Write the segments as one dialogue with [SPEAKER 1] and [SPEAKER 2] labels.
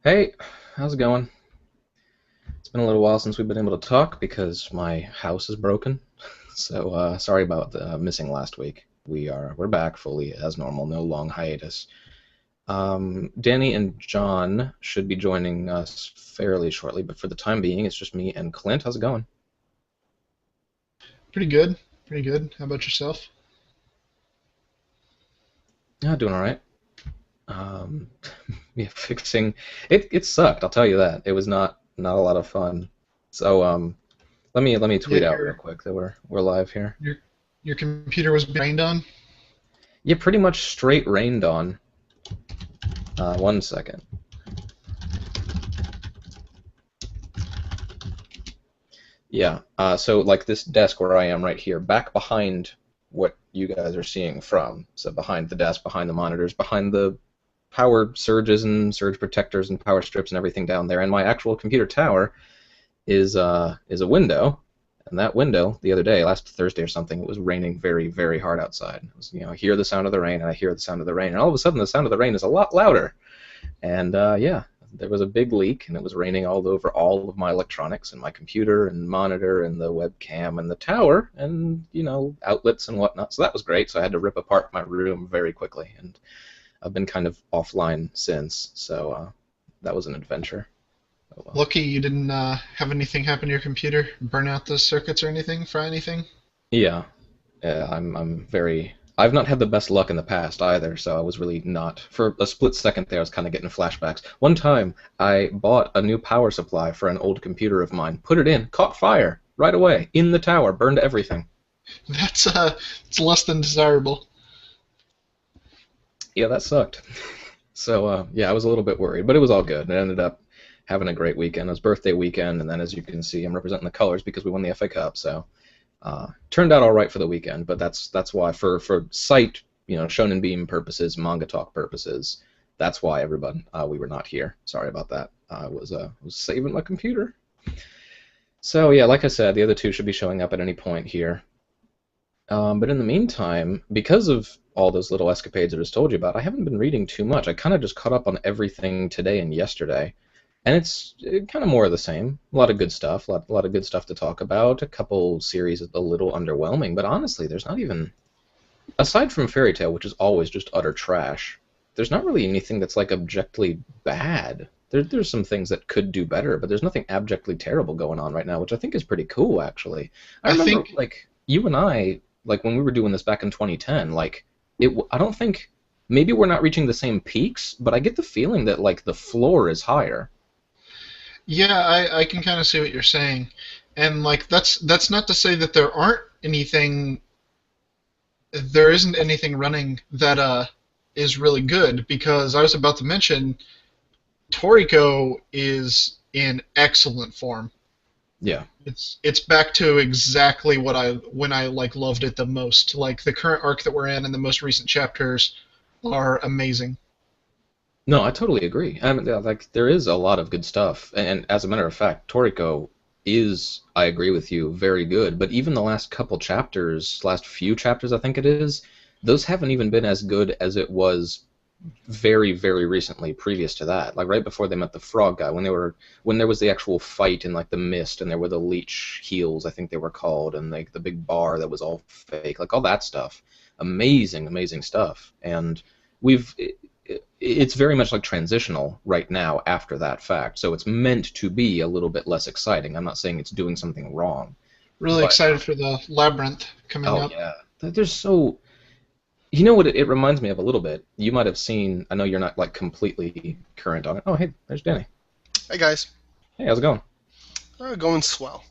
[SPEAKER 1] Hey, how's it going? It's been a little while since we've been able to talk because my house is broken. So sorry about the missing last week. We're back fully as normal, no long hiatus. Danny and John should be joining us fairly shortly, but for the time being, it's just me and Clint. How's it going?
[SPEAKER 2] Pretty good. Pretty good. How about yourself?
[SPEAKER 1] Yeah, doing all right. Um, yeah, fixing it. It sucked. I'll tell you that. It was not a lot of fun. So let me
[SPEAKER 2] Yeah,
[SPEAKER 1] tweet out real quick that we're live here.
[SPEAKER 2] your your computer was rained on.
[SPEAKER 1] Yeah, pretty much straight rained on. One second. Yeah. So like this desk where I am right here, back behind what you guys are seeing from. So behind the desk, behind the monitors, behind the power surges and surge protectors and power strips and everything down there. And my actual computer tower is a window. And that window, the other day, last Thursday or something, it was raining very, very hard outside. It was, I hear the sound of the rain, and I hear the sound of the rain, and all of a sudden the sound of the rain is a lot louder. And yeah, there was a big leak, and it was raining all over all of my electronics and my computer and monitor and the webcam and the tower and outlets and whatnot. So that was great. So I had to rip apart my room very quickly, and I've been kind of offline since. So that was an adventure. Oh well.
[SPEAKER 2] Lucky you didn't have anything happen to your computer, burn out the circuits or anything, fry anything.
[SPEAKER 1] Yeah, yeah, I'm very. I've not had the best luck in the past either, so I was really not. For a split second there, I was kind of getting flashbacks. One time, I bought a new power supply for an old computer of mine, put it in, caught fire right away in the tower, burned everything.
[SPEAKER 2] That's it's less than desirable.
[SPEAKER 1] Yeah, that sucked. So yeah, I was a little bit worried, but it was all good. It ended up having a great weekend. It was birthday weekend, and then as you can see, I'm representing the colors because we won the FA Cup. So turned out all right for the weekend, but that's why for site Shonen Beam purposes, manga talk purposes, that's why everyone we were not here. Sorry about that. I was saving my computer. So yeah, like I said, the other two should be showing up at any point here. But in the meantime, because of all those little escapades I just told you about, I haven't been reading too much. I kind of just caught up on everything today and yesterday. And it's kind of more of the same. A lot of good stuff, a lot of good stuff to talk about. A couple series a little underwhelming, but honestly, there's not even, aside from Fairy Tail, which is always just utter trash, there's not really anything that's like objectively bad. There's some things that could do better, but there's nothing abjectly terrible going on right now, which I think is pretty cool, actually. I
[SPEAKER 2] I
[SPEAKER 1] remember,
[SPEAKER 2] think
[SPEAKER 1] like, you and I, like, when we were doing this back in 2010, like, I don't think, maybe we're not reaching the same peaks, but I get the feeling that, like, the floor is higher.
[SPEAKER 2] yeah, I can kind of see what you're saying, and like that's not to say that there isn't anything running that is really good because I was about to mention Toriko is in excellent form.
[SPEAKER 1] Yeah.
[SPEAKER 2] It's back to exactly what I when I like loved it the most. Like the current arc that we're in and the most recent chapters are amazing.
[SPEAKER 1] No, I totally agree. I mean, yeah, like there is a lot of good stuff, and as a matter of fact, Toriko is, I agree with you, very good. But even the last couple chapters, last few chapters, I think it is, those haven't even been as good as it was very, very recently, previous to that. Like right before they met the frog guy, when there was the actual fight in like the mist, and there were the leech heels, I think they were called, and like the big bar that was all fake, like all that stuff. Amazing, amazing stuff, and we've it's very much like transitional right now after that fact. So it's meant to be a little bit less exciting. I'm not saying it's doing something wrong,
[SPEAKER 2] Really
[SPEAKER 1] but
[SPEAKER 2] excited for the labyrinth coming
[SPEAKER 1] oh
[SPEAKER 2] up.
[SPEAKER 1] yeah, there's so you know what it reminds me of a little bit. You might have seen. I know you're not like completely current on it. Oh hey, there's Danny.
[SPEAKER 3] Hey guys,
[SPEAKER 1] Hey, how's it going?
[SPEAKER 3] going swell.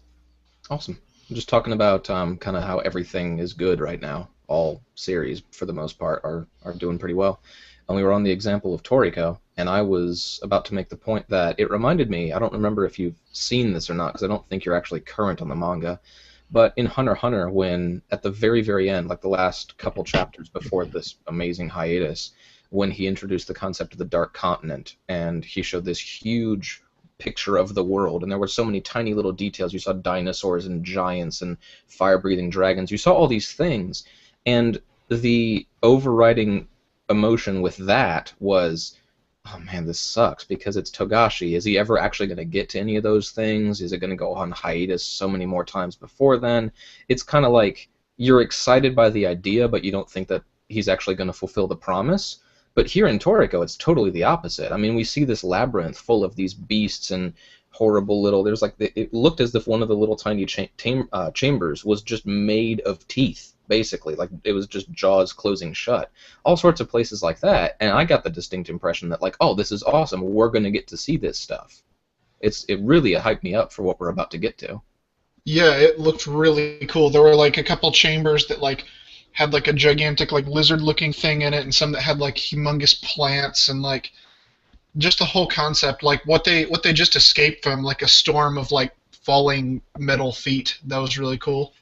[SPEAKER 1] Awesome. I'm just talking about kind of how everything is good right now. All series, for the most part, are doing pretty well. And we were on the example of Toriko, and I was about to make the point that it reminded me. I don't remember if you've seen this or not, because I don't think you're actually current on the manga. But in Hunter x Hunter, when at the very, very end, like the last couple chapters before this amazing hiatus, when he introduced the concept of the Dark Continent, and he showed this huge picture of the world, and there were so many tiny little details. You saw dinosaurs and giants and fire-breathing dragons. You saw all these things, and the overriding emotion with that was oh man, this sucks because it's Togashi. Is he ever actually going to get to any of those things? Is it going to go on hiatus so many more times before then? It's kind of like you're excited by the idea, but you don't think that he's actually going to fulfill the promise. But here in Toriko, it's totally the opposite. I mean, we see this labyrinth full of these beasts and horrible little. There's like it looked as if one of the little tiny chambers was just made of teeth, basically, like it was just jaws closing shut. All sorts of places like that, and I got the distinct impression that like, oh, this is awesome. We're going to get to see this stuff. It really hyped me up for what we're about to get to.
[SPEAKER 2] Yeah, it looked really cool. There were like a couple chambers that like had like a gigantic like lizard-looking thing in it, and some that had like humongous plants and like just the whole concept, like what they just escaped from, like a storm of like falling metal feet. That was really cool.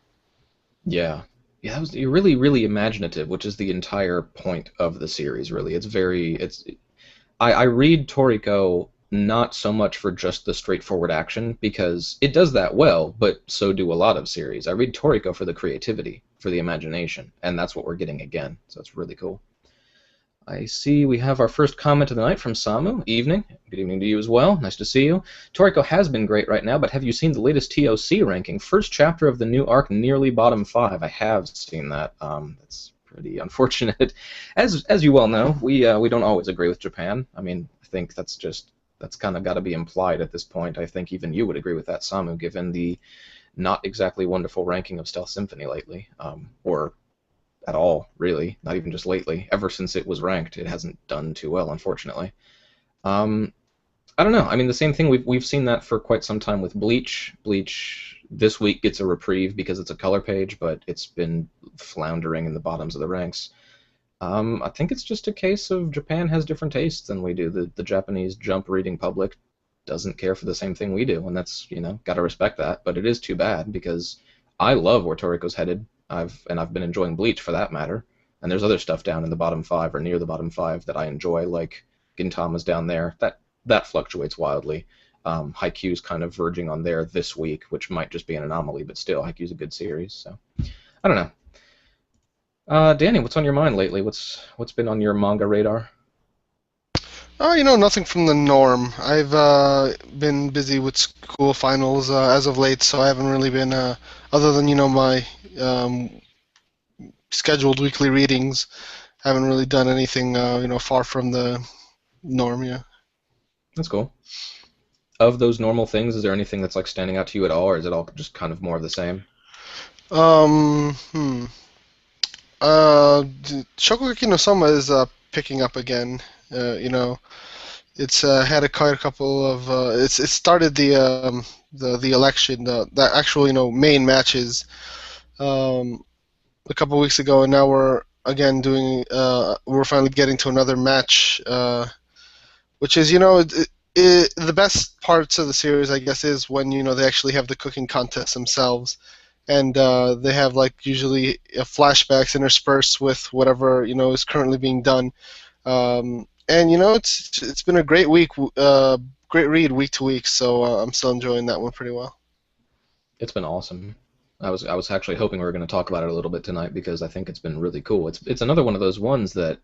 [SPEAKER 1] Yeah. Yeah, that was really, really imaginative, which is the entire point of the series, really. I read Toriko not so much for just the straightforward action, because it does that well, but so do a lot of series. I read Toriko for the creativity, for the imagination, and that's what we're getting again, so it's really cool. I see we have our first comment of the night from Samu. Evening. Good evening to you as well. Nice to see you. Toriko has been great right now, but have you seen the latest TOC ranking? First chapter of the new arc, nearly bottom 5. I have seen that. That's pretty unfortunate. As you well know, we don't always agree with Japan. I mean, I think that's kind of got to be implied at this point. I think even you would agree with that, Samu, given the not exactly wonderful ranking of Stealth Symphony lately, or at all, really. Not even just lately. Ever since it was ranked, it hasn't done too well, unfortunately. Um, I don't know. I mean, the same thing. We've seen that for quite some time with Bleach. Bleach this week gets a reprieve because it's a color page, but it's been floundering in the bottoms of the ranks. I think it's just a case of Japan has different tastes than we do. The Japanese jump reading public doesn't care for the same thing we do, and that's, gotta respect that. But it is too bad because I love where Toriko's headed. I've been enjoying Bleach for that matter, and there's other stuff down in the bottom 5 or near the bottom 5 that I enjoy, like Gintama's down there. That fluctuates wildly. Haikyuu's kind of verging on there this week, which might just be an anomaly, but still, Haikyuu's a good series. So I don't know. Danny, what's on your mind lately? What's been on your manga radar?
[SPEAKER 3] Oh, nothing from the norm. I've been busy with school finals as of late, so I haven't really been, other than, my um, scheduled weekly readings, haven't really done anything, far from the norm, yeah.
[SPEAKER 1] That's cool. Of those normal things, is there anything that's like standing out to you at all, or is it all just kind of more of the same?
[SPEAKER 3] Um, hmm. Shokugeki no Soma is picking up again. It's had quite a couple of. It started the election, the actual main matches, um, a couple weeks ago, and now we're again doing. We're finally getting to another match, which is the best parts of the series, I guess, is when they actually have the cooking contests themselves, and they have like usually flashbacks interspersed with whatever is currently being done. And it's been a great week, great read week to week. So I'm still enjoying that one pretty well.
[SPEAKER 1] It's been awesome. I was actually hoping we were going to talk about it a little bit tonight because I think it's been really cool. It's another one of those ones that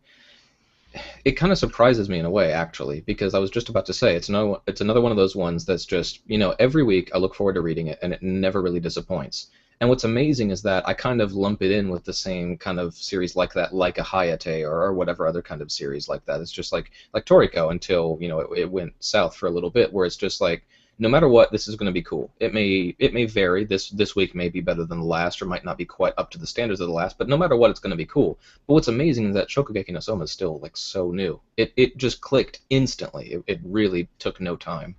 [SPEAKER 1] it kind of surprises me in a way, actually, because I was just about to say it's another one of those ones that's just every week I look forward to reading it and it never really disappoints. And what's amazing is that I kind of lump it in with the same kind of series like that, like a Hayate or whatever other kind of series like that. It's just like Toriko until it went south for a little bit, where it's just like no matter what, this is going to be cool. It may vary. This week may be better than the last, or might not be quite up to the standards of the last. But no matter what, it's going to be cool. But what's amazing is that Shokugeki no Soma is still like so new. It just clicked instantly. It really took no time.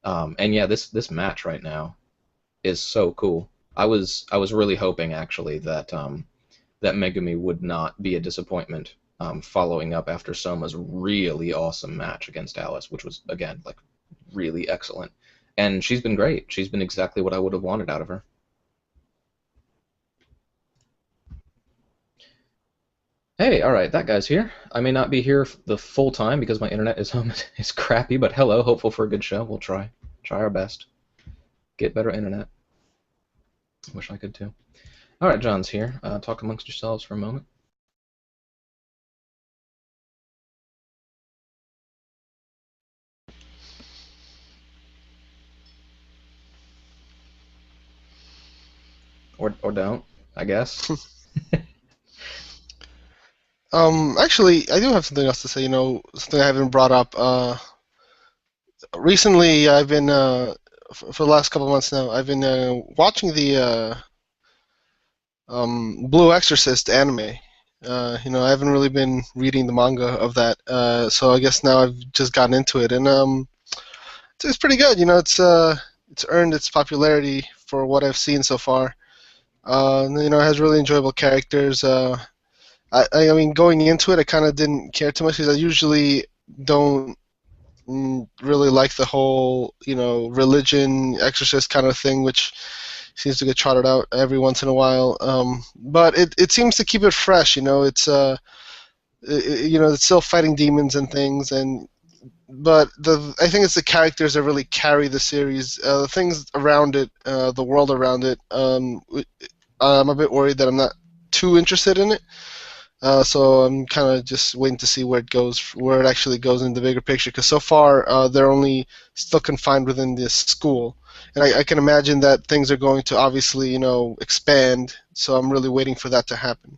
[SPEAKER 1] And yeah, this match right now is so cool. I was really hoping actually that Megumi would not be a disappointment, following up after Soma's really awesome match against Alice, which was again like really excellent. And she's been great. She's been exactly what I would have wanted out of her. Hey, all right, that guy's here. I may not be here the full time because my internet is crappy, but hello, hopeful for a good show. We'll try our best. Get better internet. Wish I could too. All right, John's here. Talk amongst yourselves for a moment. or don't, I guess.
[SPEAKER 3] Actually, I do have something else to say. Something I haven't brought up. Recently, I've been for the last couple of months now. I've been watching the Blue Exorcist anime. I haven't really been reading the manga of that, so I guess now I've just gotten into it, and it's pretty good. It's earned its popularity for what I've seen so far. It has really enjoyable characters. I mean, going into it, I kind of didn't care too much because I usually don't really like the whole, religion, exorcist kind of thing, which seems to get trotted out every once in a while. But it seems to keep it fresh. It's still fighting demons and things, but I think it's the characters that really carry the series. The things around it, the world around it. I'm a bit worried that I'm not too interested in it. So I'm kind of just waiting to see where it actually goes in the bigger picture. Because so far, they're only still confined within this school, and I can imagine that things are going to obviously, expand. So I'm really waiting for that to happen.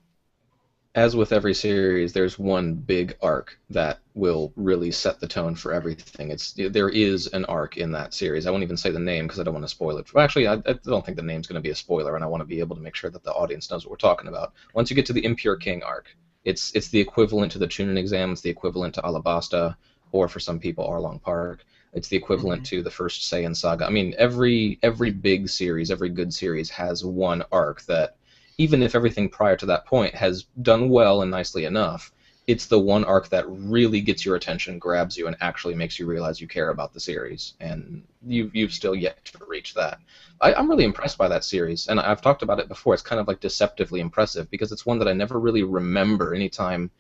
[SPEAKER 1] As with every series, there's one big arc that will really set the tone for everything. There is an arc in that series. I won't even say the name because I don't want to spoil it. Well, actually, I don't think the name's going to be a spoiler, and I want to be able to make sure that the audience knows what we're talking about. Once you get to the Impure King arc, it's the equivalent to the Chunin exam. It's the equivalent to Alabasta, or for some people, Arlong Park. It's the equivalent to the first Saiyan saga. I mean, every big series, every good series has one arc that, even if everything prior to that point has done well and nicely enough, it's the one arc that really gets your attention, grabs you, and actually makes you realize you care about the series. And you've still yet to reach that. I'm really impressed by that series, and I've talked about it before. It's kind of like deceptively impressive because it's one that I never really remember anytime.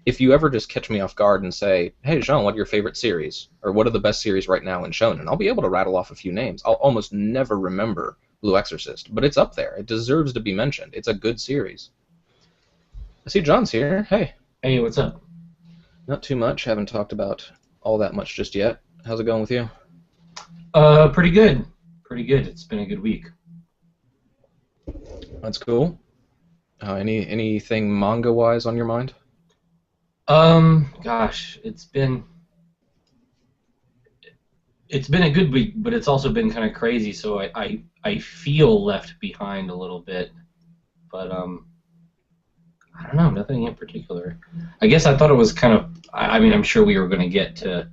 [SPEAKER 1] If you ever just catch me off guard and say, hey, Jean, what are your favorite series? Or what are the best series right now in Shonen? I'll be able to rattle off a few names. I'll almost never remember Blue Exorcist, but it's up there. It deserves to be mentioned. It's a good series. I see John's here. Hey.
[SPEAKER 4] Hey, what's up?
[SPEAKER 1] Not too much. Haven't talked about all that much just yet. How's it going with you?
[SPEAKER 4] Pretty good. Pretty good. It's been a good week.
[SPEAKER 1] That's cool. Anything manga-wise on your mind?
[SPEAKER 4] Gosh, it's been a good week, but it's also been kind of crazy. So I feel left behind a little bit, but I don't know, nothing in particular. I guess I thought it was kind of. I mean, I'm sure we were going to get to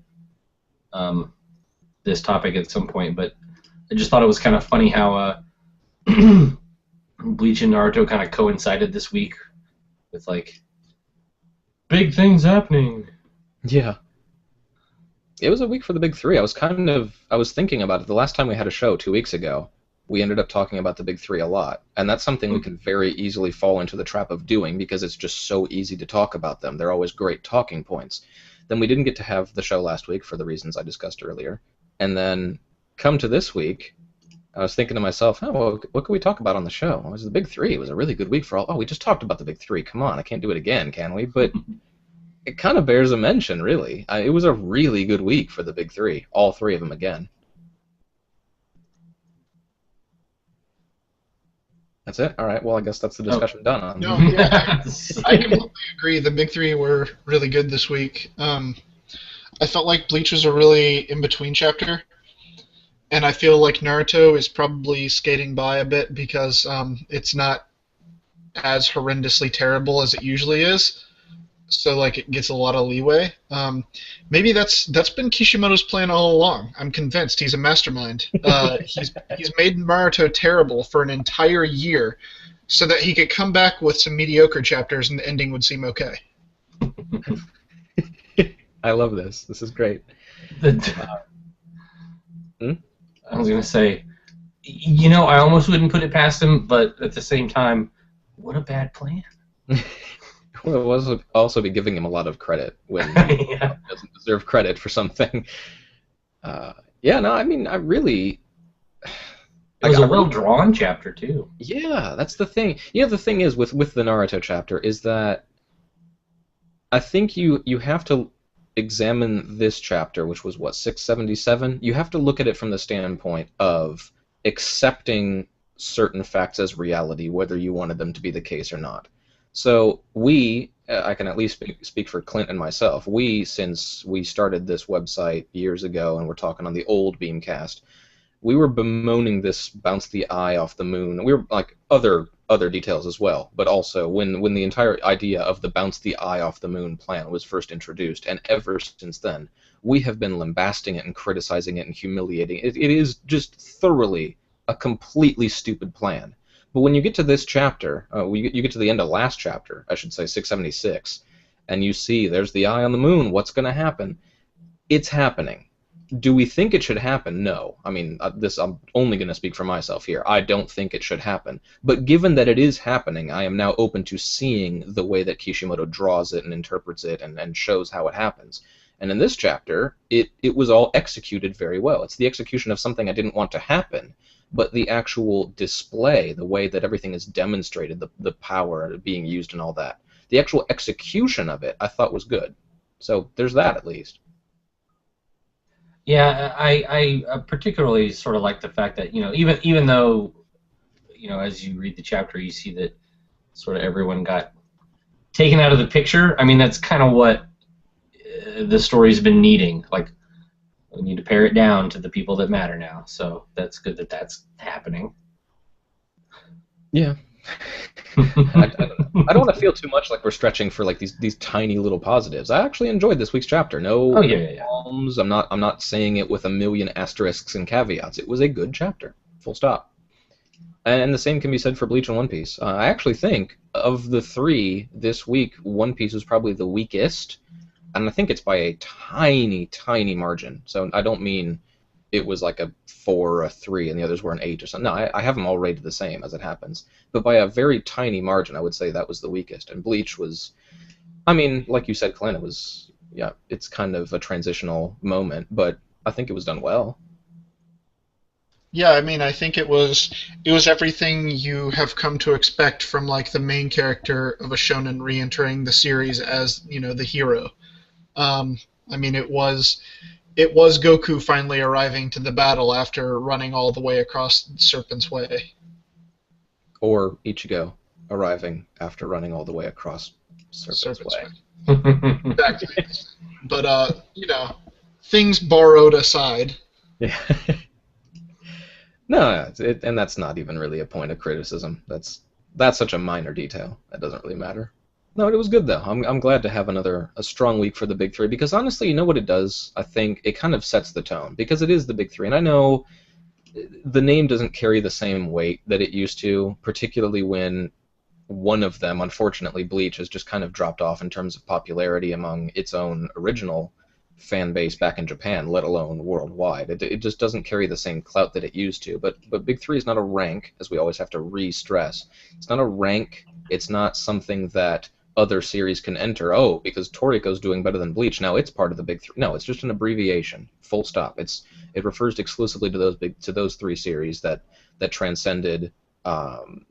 [SPEAKER 4] this topic at some point, but I just thought it was kind of funny how Bleach and Naruto kind of coincided this week with like big things happening.
[SPEAKER 1] Yeah. It was a week for the big three. I was thinking about it. The last time we had a show 2 weeks ago, we ended up talking about the big three a lot. And that's something we can very easily fall into the trap of doing because it's just so easy to talk about them. They're always great talking points. Then we didn't get to have the show last week for the reasons I discussed earlier. And then come to this week, I was thinking to myself, oh, well, what can we talk about on the show? It was the big three. It was a really good week for all. Oh, we just talked about the big three. Come on, I can't do it again, can we? But it kind of bears a mention, really. It was a really good week for the big three, all three of them again. That's it? All right, well, I guess that's the discussion done on.
[SPEAKER 2] No, yeah, I completely agree. The big three were really good this week. I felt like Bleach was a really in-between chapter, and I feel like Naruto is probably skating by a bit because it's not as horrendously terrible as it usually is. So like it gets a lot of leeway. Maybe that's been Kishimoto's plan all along. I'm convinced he's a mastermind. He's made Naruto terrible for an entire year, so that he could come back with some mediocre chapters and the ending would seem okay.
[SPEAKER 1] I love this. This is great.
[SPEAKER 4] I was gonna say, I almost wouldn't put it past him, but at the same time, what a bad plan.
[SPEAKER 1] Well, it was also be giving him a lot of credit when he doesn't deserve credit for something. Yeah, no, I mean, I really...
[SPEAKER 4] It was a well-drawn chapter, too.
[SPEAKER 1] Yeah, that's the thing. The thing is, with the Naruto chapter, is that I think you have to examine this chapter, which was, 677? You have to look at it from the standpoint of accepting certain facts as reality, whether you wanted them to be the case or not. So we, I can at least speak for Clint and myself, we, since we started this website years ago and we're talking on the old Beamcast, we were bemoaning this bounce the eye off the moon. We were like other details as well, but also when the entire idea of the bounce the eye off the moon plan was first introduced, and ever since then, we have been lambasting it and criticizing it and humiliating it. It is just thoroughly a completely stupid plan. But when you get to this chapter, you get to the end of last chapter, I should say 676, and you see there's the eye on the moon. What's going to happen? It's happening. Do we think it should happen? No. I mean, I'm only going to speak for myself here. I don't think it should happen. But given that it is happening, I am now open to seeing the way that Kishimoto draws it and interprets it and shows how it happens. And in this chapter, it was all executed very well. It's the execution of something I didn't want to happen, but the actual display, the way that everything is demonstrated, the power being used and all that, the actual execution of it, I thought was good. So there's that at least.
[SPEAKER 4] Yeah, I particularly sort of like the fact that, even though, as you read the chapter, you see that sort of everyone got taken out of the picture. I mean, that's kind of what the story's been needing. Like, we need to pare it down to the people that matter now. So that's good that that's happening.
[SPEAKER 1] Yeah. I don't want to feel too much like we're stretching for like these tiny little positives. I actually enjoyed this week's chapter. No qualms. I'm not saying it with a million asterisks and caveats. It was a good chapter. Full stop. And the same can be said for Bleach and One Piece. I actually think of the three this week, One Piece was probably the weakest, and I think it's by a tiny, tiny margin. So I don't mean it was like a 4 or a 3 and the others were an 8 or something. No, I have them all rated the same as it happens. But by a very tiny margin, I would say that was the weakest. And Bleach was, I mean, like you said, Clint, it was, yeah, it's kind of a transitional moment, but I think it was done well.
[SPEAKER 2] Yeah, I mean, I think it was everything you have come to expect from like the main character of a shonen re-entering the series as, the hero. I mean, it was Goku finally arriving to the battle after running all the way across Serpent's Way.
[SPEAKER 1] Or Ichigo arriving after running all the way across Serpent's Way.
[SPEAKER 2] Exactly. But, things borrowed aside.
[SPEAKER 1] Yeah. No, and that's not even really a point of criticism. That's such a minor detail. That doesn't really matter. No, it was good though. I'm glad to have a strong week for the big three, because honestly, you know what it does? I think it kind of sets the tone, because it is the big three, and I know the name doesn't carry the same weight that it used to, particularly when one of them, unfortunately, Bleach, has just kind of dropped off in terms of popularity among its own original fan base back in Japan, let alone worldwide. It just doesn't carry the same clout that it used to. But Big Three is not a rank, as we always have to re-stress. It's not a rank. It's not something that other series can enter. Oh, because Toriko's doing better than Bleach, now it's part of the Big Three. No, it's just an abbreviation. Full stop. It refers exclusively to those three series that transcended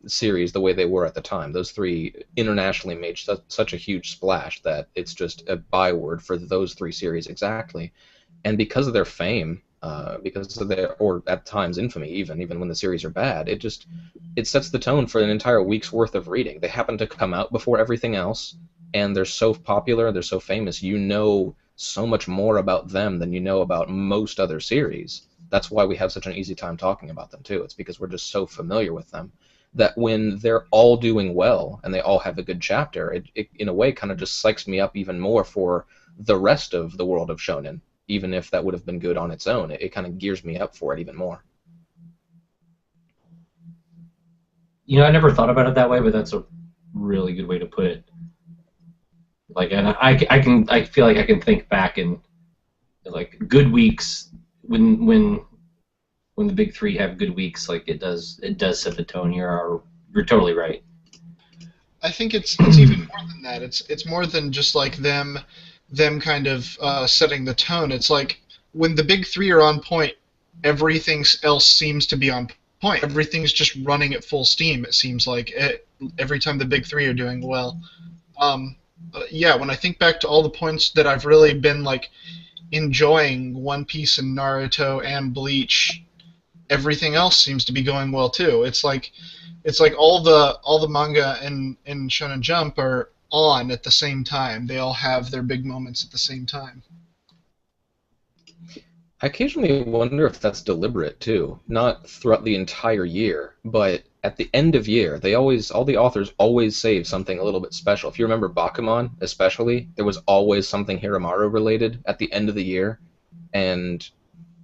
[SPEAKER 1] series the way they were at the time. Those three internationally made such a huge splash that it's just a byword for those three series exactly. And because of their fame, because of their, or at times infamy, even when the series are bad, it sets the tone for an entire week's worth of reading. They happen to come out before everything else, and they're so popular, they're so famous, you know so much more about them than you know about most other series. That's why we have such an easy time talking about them, too. It's because we're just so familiar with them that when they're all doing well and they all have a good chapter, it in a way kind of just psychs me up even more for the rest of the world of Shonen. Even if that would have been good on its own, it kind of gears me up for it even more.
[SPEAKER 4] I never thought about it that way, but that's a really good way to put it. Like, and I feel like I can think back in like good weeks when the big three have good weeks, like it does set the tone. You're totally right.
[SPEAKER 2] I think it's even more than that. It's more than just like them kind of setting the tone. It's like when the big three are on point, everything else seems to be on point. Everything's just running at full steam, it seems like, every time the big three are doing well. Yeah, when I think back to all the points that I've really been like enjoying One Piece and Naruto and Bleach everything else seems to be going well too. It's like all the manga in Shonen Jump are on at the same time. They all have their big moments at the same time.
[SPEAKER 1] I occasionally wonder if that's deliberate too, not throughout the entire year, but at the end of year, all the authors always save something a little bit special. If you remember Bakuman, especially, there was always something Hiramaru related at the end of the year, and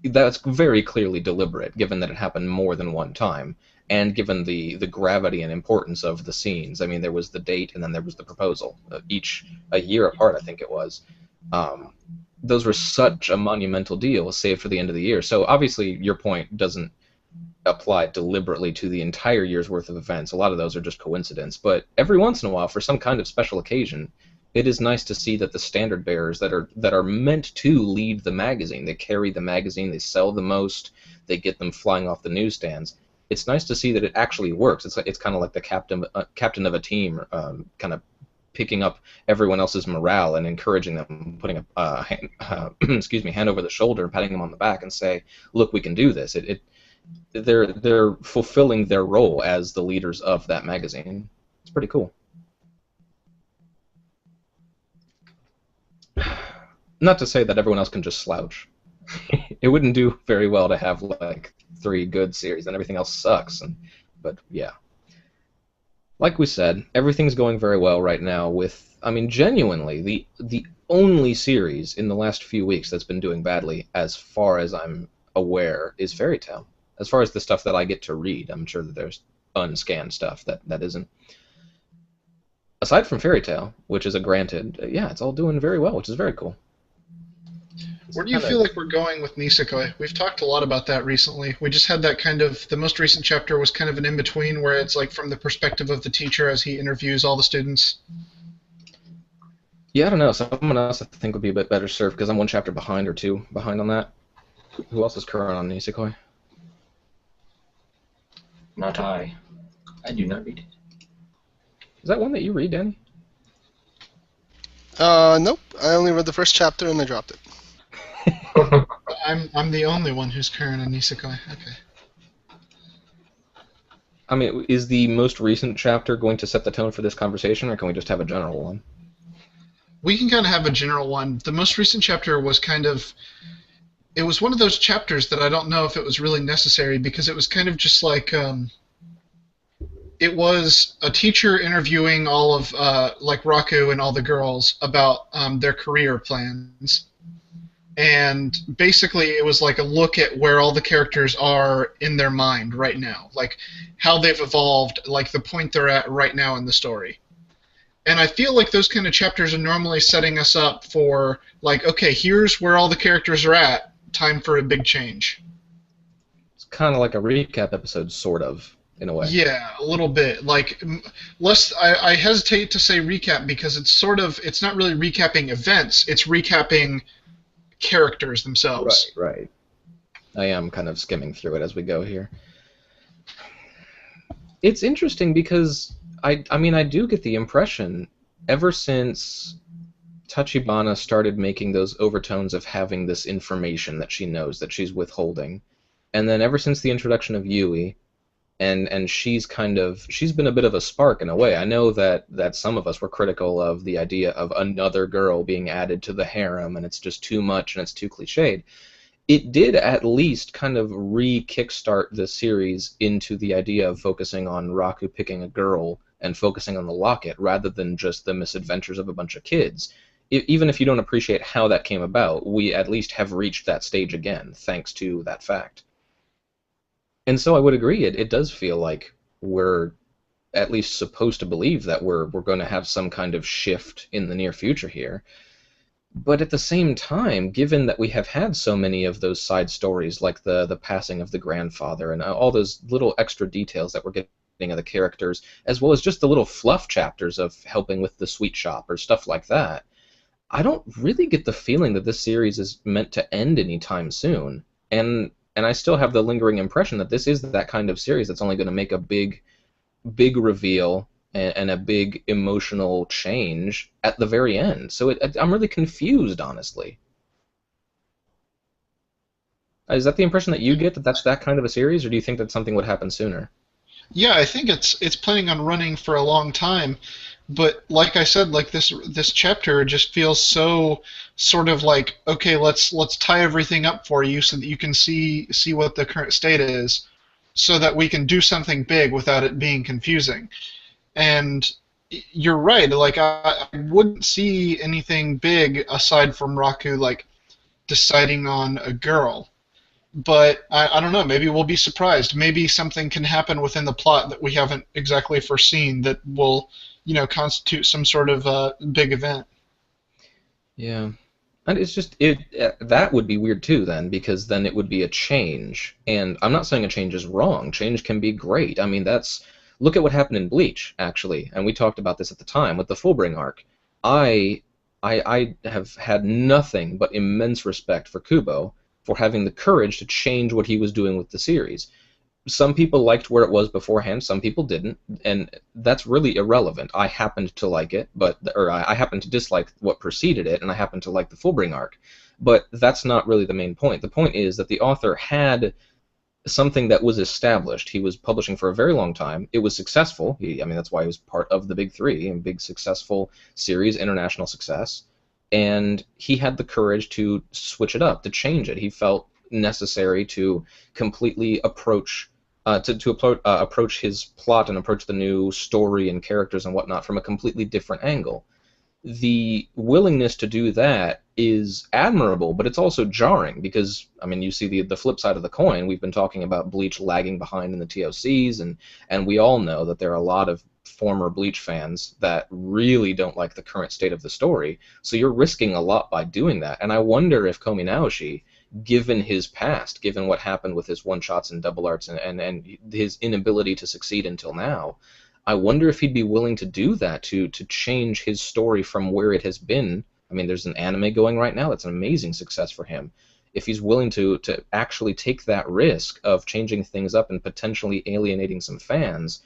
[SPEAKER 1] that's very clearly deliberate, given that it happened more than one time, and given the gravity and importance of the scenes. I mean, there was the date, and then there was the proposal, each a year apart, I think it was. Um, those were such a monumental deal, save for the end of the year. So obviously, your point doesn't apply deliberately to the entire year's worth of events. A lot of those are just coincidence. But every once in a while, for some kind of special occasion, it is nice to see that the standard bearers that are meant to lead the magazine, they carry the magazine, they sell the most, they get them flying off the newsstands. It's nice to see that it actually works. It's kind of like the captain of a team, kind of picking up everyone else's morale and encouraging them, putting a hand, hand over the shoulder, patting them on the back, and say, "Look, we can do this." They're fulfilling their role as the leaders of that magazine. It's pretty cool. Not to say that everyone else can just slouch. It wouldn't do very well to have like 3 good series and everything else sucks. But yeah. Like we said, everything's going very well right now with, I mean, genuinely, the only series in the last few weeks that's been doing badly, as far as I'm aware, is Fairy Tail. As far as the stuff that I get to read, I'm sure that there's unscanned stuff that isn't. Aside from Fairy Tail, which is a granted, yeah, it's all doing very well, which is very cool.
[SPEAKER 2] Where do you feel like we're going with Nisekoi? We've talked a lot about that recently. We just had that kind of, the most recent chapter was kind of an in-between where it's like from the perspective of the teacher as he interviews all the students.
[SPEAKER 1] Yeah, I don't know. Someone else I think would be a bit better served because I'm 1 chapter behind or 2 behind on that. Who else is current on Nisekoi?
[SPEAKER 4] Not I. I do not read it.
[SPEAKER 1] Is that one that you read, Danny?
[SPEAKER 3] Nope. I only read the first chapter and I dropped it.
[SPEAKER 2] I'm the only one who's current on Nisekoi. Okay.
[SPEAKER 1] I mean, is the most recent chapter going to set the tone for this conversation, or can we just have a general one?
[SPEAKER 2] We can kind of have a general one. The most recent chapter was it was one of those chapters that I don't know if it was really necessary because it was kind of just like, it was a teacher interviewing all of, like Raku and all the girls about their career plans. And basically it was like a look at where all the characters are in their mind right now, like how they've evolved, like the point they're at right now in the story. And I feel like those kind of chapters are normally setting us up for, like, okay, here's where all the characters are at, time for a big change.
[SPEAKER 1] It's kind of like a recap episode, sort of, in a way.
[SPEAKER 2] Yeah, a little bit. Like, I hesitate to say recap because it's not really recapping events, it's recapping characters themselves.
[SPEAKER 1] Right. I am kind of skimming through it as we go here. It's interesting because I mean I do get the impression ever since Tachibana started making those overtones of having this information that she knows that she's withholding, and then ever since the introduction of Yui, and she's been a bit of a spark in a way. I know that some of us were critical of the idea of another girl being added to the harem, and it's just too much and it's too cliched. It did at least kind of re-kickstart the series into the idea of focusing on Raku picking a girl and focusing on the locket rather than just the misadventures of a bunch of kids. Even if you don't appreciate how that came about, we at least have reached that stage again, thanks to that fact. And so I would agree, it does feel like we're at least supposed to believe that we're going to have some kind of shift in the near future here. But at the same time, given that we have had so many of those side stories, like the passing of the grandfather and all those little extra details that we're getting of the characters, as well as just the little fluff chapters of helping with the sweet shop or stuff like that, I don't really get the feeling that this series is meant to end anytime soon. And I still have the lingering impression that this is that kind of series that's only going to make a big reveal and a big emotional change at the very end. So I'm really confused, honestly. Is that the impression that you get, that that's that kind of a series, or do you think that something would happen sooner?
[SPEAKER 2] Yeah, I think it's planning on running for a long time, but like I said, like this chapter just feels so sort of like, okay, let's tie everything up for you so that you can see what the current state is, so that we can do something big without it being confusing. And you're right, like I wouldn't see anything big aside from Raku like deciding on a girl. But I don't know. Maybe we'll be surprised. Maybe something can happen within the plot that we haven't exactly foreseen that will, constitute some sort of big event.
[SPEAKER 1] Yeah. And it's just that would be weird too then, because then it would be a change. And I'm not saying a change is wrong. Change can be great. I mean, that's look at what happened in Bleach actually, and we talked about this at the time with the Fullbring arc. I I have had nothing but immense respect for Kubo for having the courage to change what he was doing with the series. Some people liked where it was beforehand, some people didn't, and that's really irrelevant. I happened to like it, I happened to dislike what preceded it, and I happened to like the Fullbring arc. But that's not really the main point. The point is that the author had something that was established. He was publishing for a very long time. It was successful. I mean, that's why he was part of the Big Three, a big successful series, international success. And he had the courage to switch it up, to change it. He felt necessary to completely approach approach his plot and approach the new story and characters and whatnot from a completely different angle. The willingness to do that is admirable, but it's also jarring because, I mean, you see the flip side of the coin. We've been talking about Bleach lagging behind in the TOCs, and we all know that there are a lot of former Bleach fans that really don't like the current state of the story, so you're risking a lot by doing that. And I wonder if Komi Naoshi, given his past, given what happened with his one-shots and double arts and his inability to succeed until now, I wonder if he'd be willing to do that, to change his story from where it has been. I mean, there's an anime going right now that's an amazing success for him. If he's willing to actually take that risk of changing things up and potentially alienating some fans,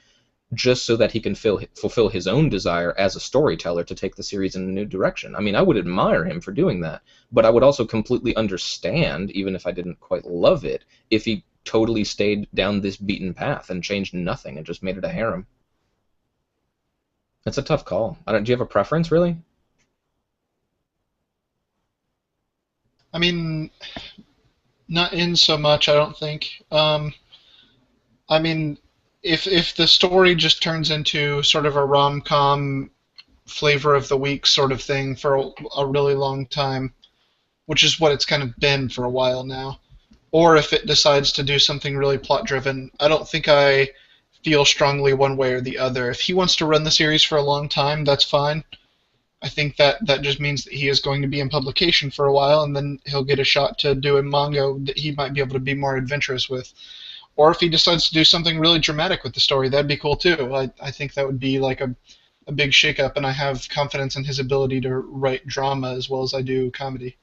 [SPEAKER 1] just so that he can fulfill his own desire as a storyteller to take the series in a new direction. I mean, I would admire him for doing that, but I would also completely understand, even if I didn't quite love it, if he totally stayed down this beaten path and changed nothing and just made it a harem. It's a tough call. Do you have a preference, really?
[SPEAKER 2] I mean, not in so much, I don't think. I mean, if the story just turns into sort of a rom-com flavor of the week sort of thing for a really long time, which is what it's kind of been for a while now, or if it decides to do something really plot-driven, I don't think I feel strongly one way or the other. If he wants to run the series for a long time, that's fine. I think that just means that he is going to be in publication for a while, and then he'll get a shot to do a manga that he might be able to be more adventurous with. Or if he decides to do something really dramatic with the story, that'd be cool too. I think that would be like a big shakeup, and I have confidence in his ability to write drama as well as I do comedy.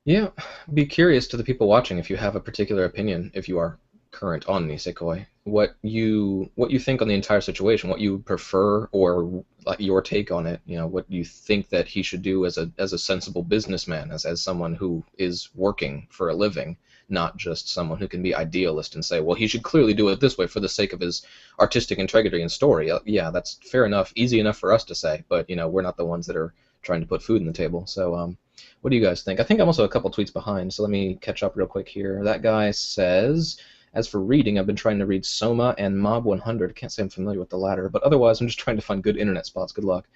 [SPEAKER 1] Yeah, be curious to the people watching if you have a particular opinion, if you are current on Nisekoi, what you think on the entire situation, what you prefer, or like your take on it. You know, what you think that he should do as a sensible businessman, as someone who is working for a living, not just someone who can be idealist and say, well, he should clearly do it this way for the sake of his artistic integrity and story. Yeah, that's fair enough, easy enough for us to say, but we're not the ones that are trying to put food on the table. So what do you guys think? I think I'm also a couple tweets behind, so let me catch up real quick here. That guy says, as for reading, I've been trying to read Soma and Mob 100. Can't say I'm familiar with the latter, but otherwise I'm just trying to find good internet spots. Good luck.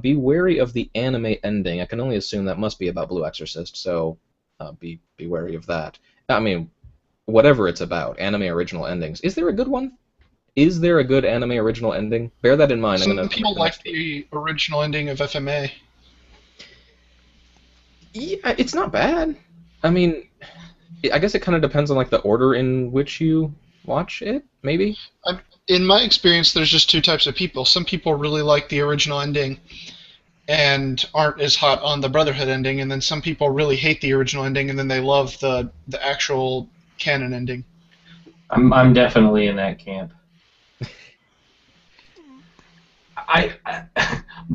[SPEAKER 1] Be wary of the anime ending. I can only assume that must be about Blue Exorcist, so be wary of that. I mean, whatever it's about, anime original endings. Is there a good one? Is there a good anime original ending? Bear that in mind.
[SPEAKER 2] Some people like the original ending of FMA.
[SPEAKER 1] Yeah, it's not bad. I mean, I guess it kind of depends on like the order in which you watch it, maybe.
[SPEAKER 2] In my experience, there's just two types of people. Some people really like the original ending and aren't as hot on the Brotherhood ending, and then some people really hate the original ending and then they love the actual canon ending.
[SPEAKER 4] I'm definitely in that camp.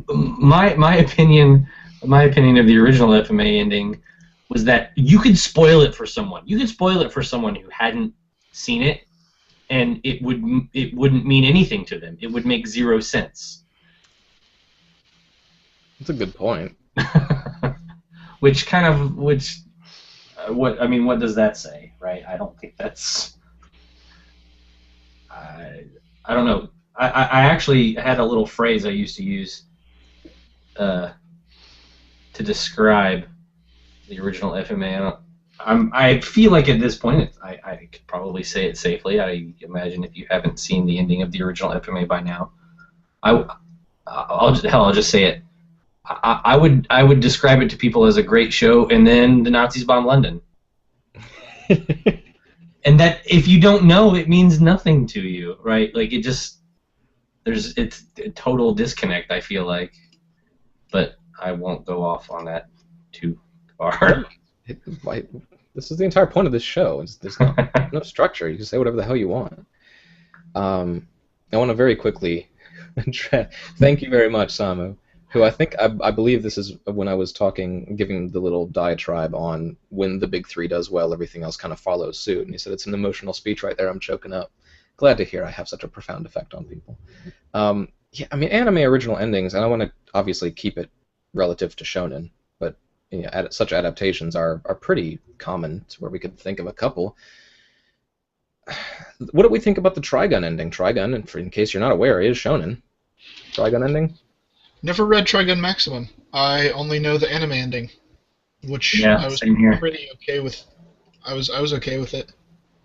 [SPEAKER 4] my opinion of the original FMA ending was that you could spoil it for someone. You could spoil it for someone who hadn't seen it, and it wouldn't mean anything to them. It would make zero sense.
[SPEAKER 1] That's a good point.
[SPEAKER 4] What does that say, right? I don't think that's. I don't know. I actually had a little phrase I used to use to describe the original FMA. I feel like at this point I could probably say it safely. I imagine if you haven't seen the ending of the original FMA by now, I'll just say it. I would describe it to people as a great show, and then the Nazis bomb London. And that if you don't know, it means nothing to you, right? Like it's a total disconnect, I feel like. But I won't go off on that too far.
[SPEAKER 1] This is the entire point of this show. There's no structure. You can say whatever the hell you want. I want to very quickly thank you very much, Samu, who I believe this is when I was giving the little diatribe on when the big three does well, everything else kind of follows suit. And he said it's an emotional speech right there. I'm choking up. Glad to hear I have such a profound effect on people. Yeah, I mean, anime original endings, and I want to obviously keep it relative to Shonen, but such adaptations are pretty common to where we could think of a couple. What do we think about the Trigun ending? Trigun, and in case you're not aware, is Shonen. Trigun ending?
[SPEAKER 2] Never read Trigun Maximum. I only know the anime ending, which I was pretty okay with. I was okay with it.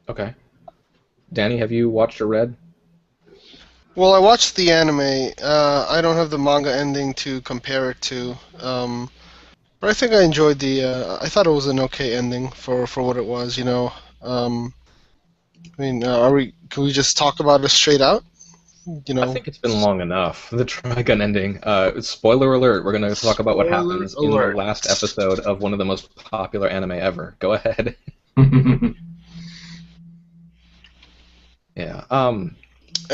[SPEAKER 1] Okay. Danny, have you watched or read?
[SPEAKER 3] Well, I watched the anime. I don't have the manga ending to compare it to, but I think I enjoyed the. I thought it was an okay ending for what it was. I mean, can we just talk about it straight out?
[SPEAKER 1] I think it's been long enough. The Trigun ending. Spoiler alert, we're going to talk about what happens in the last episode of one of the most popular anime ever. Go ahead. Yeah.
[SPEAKER 3] I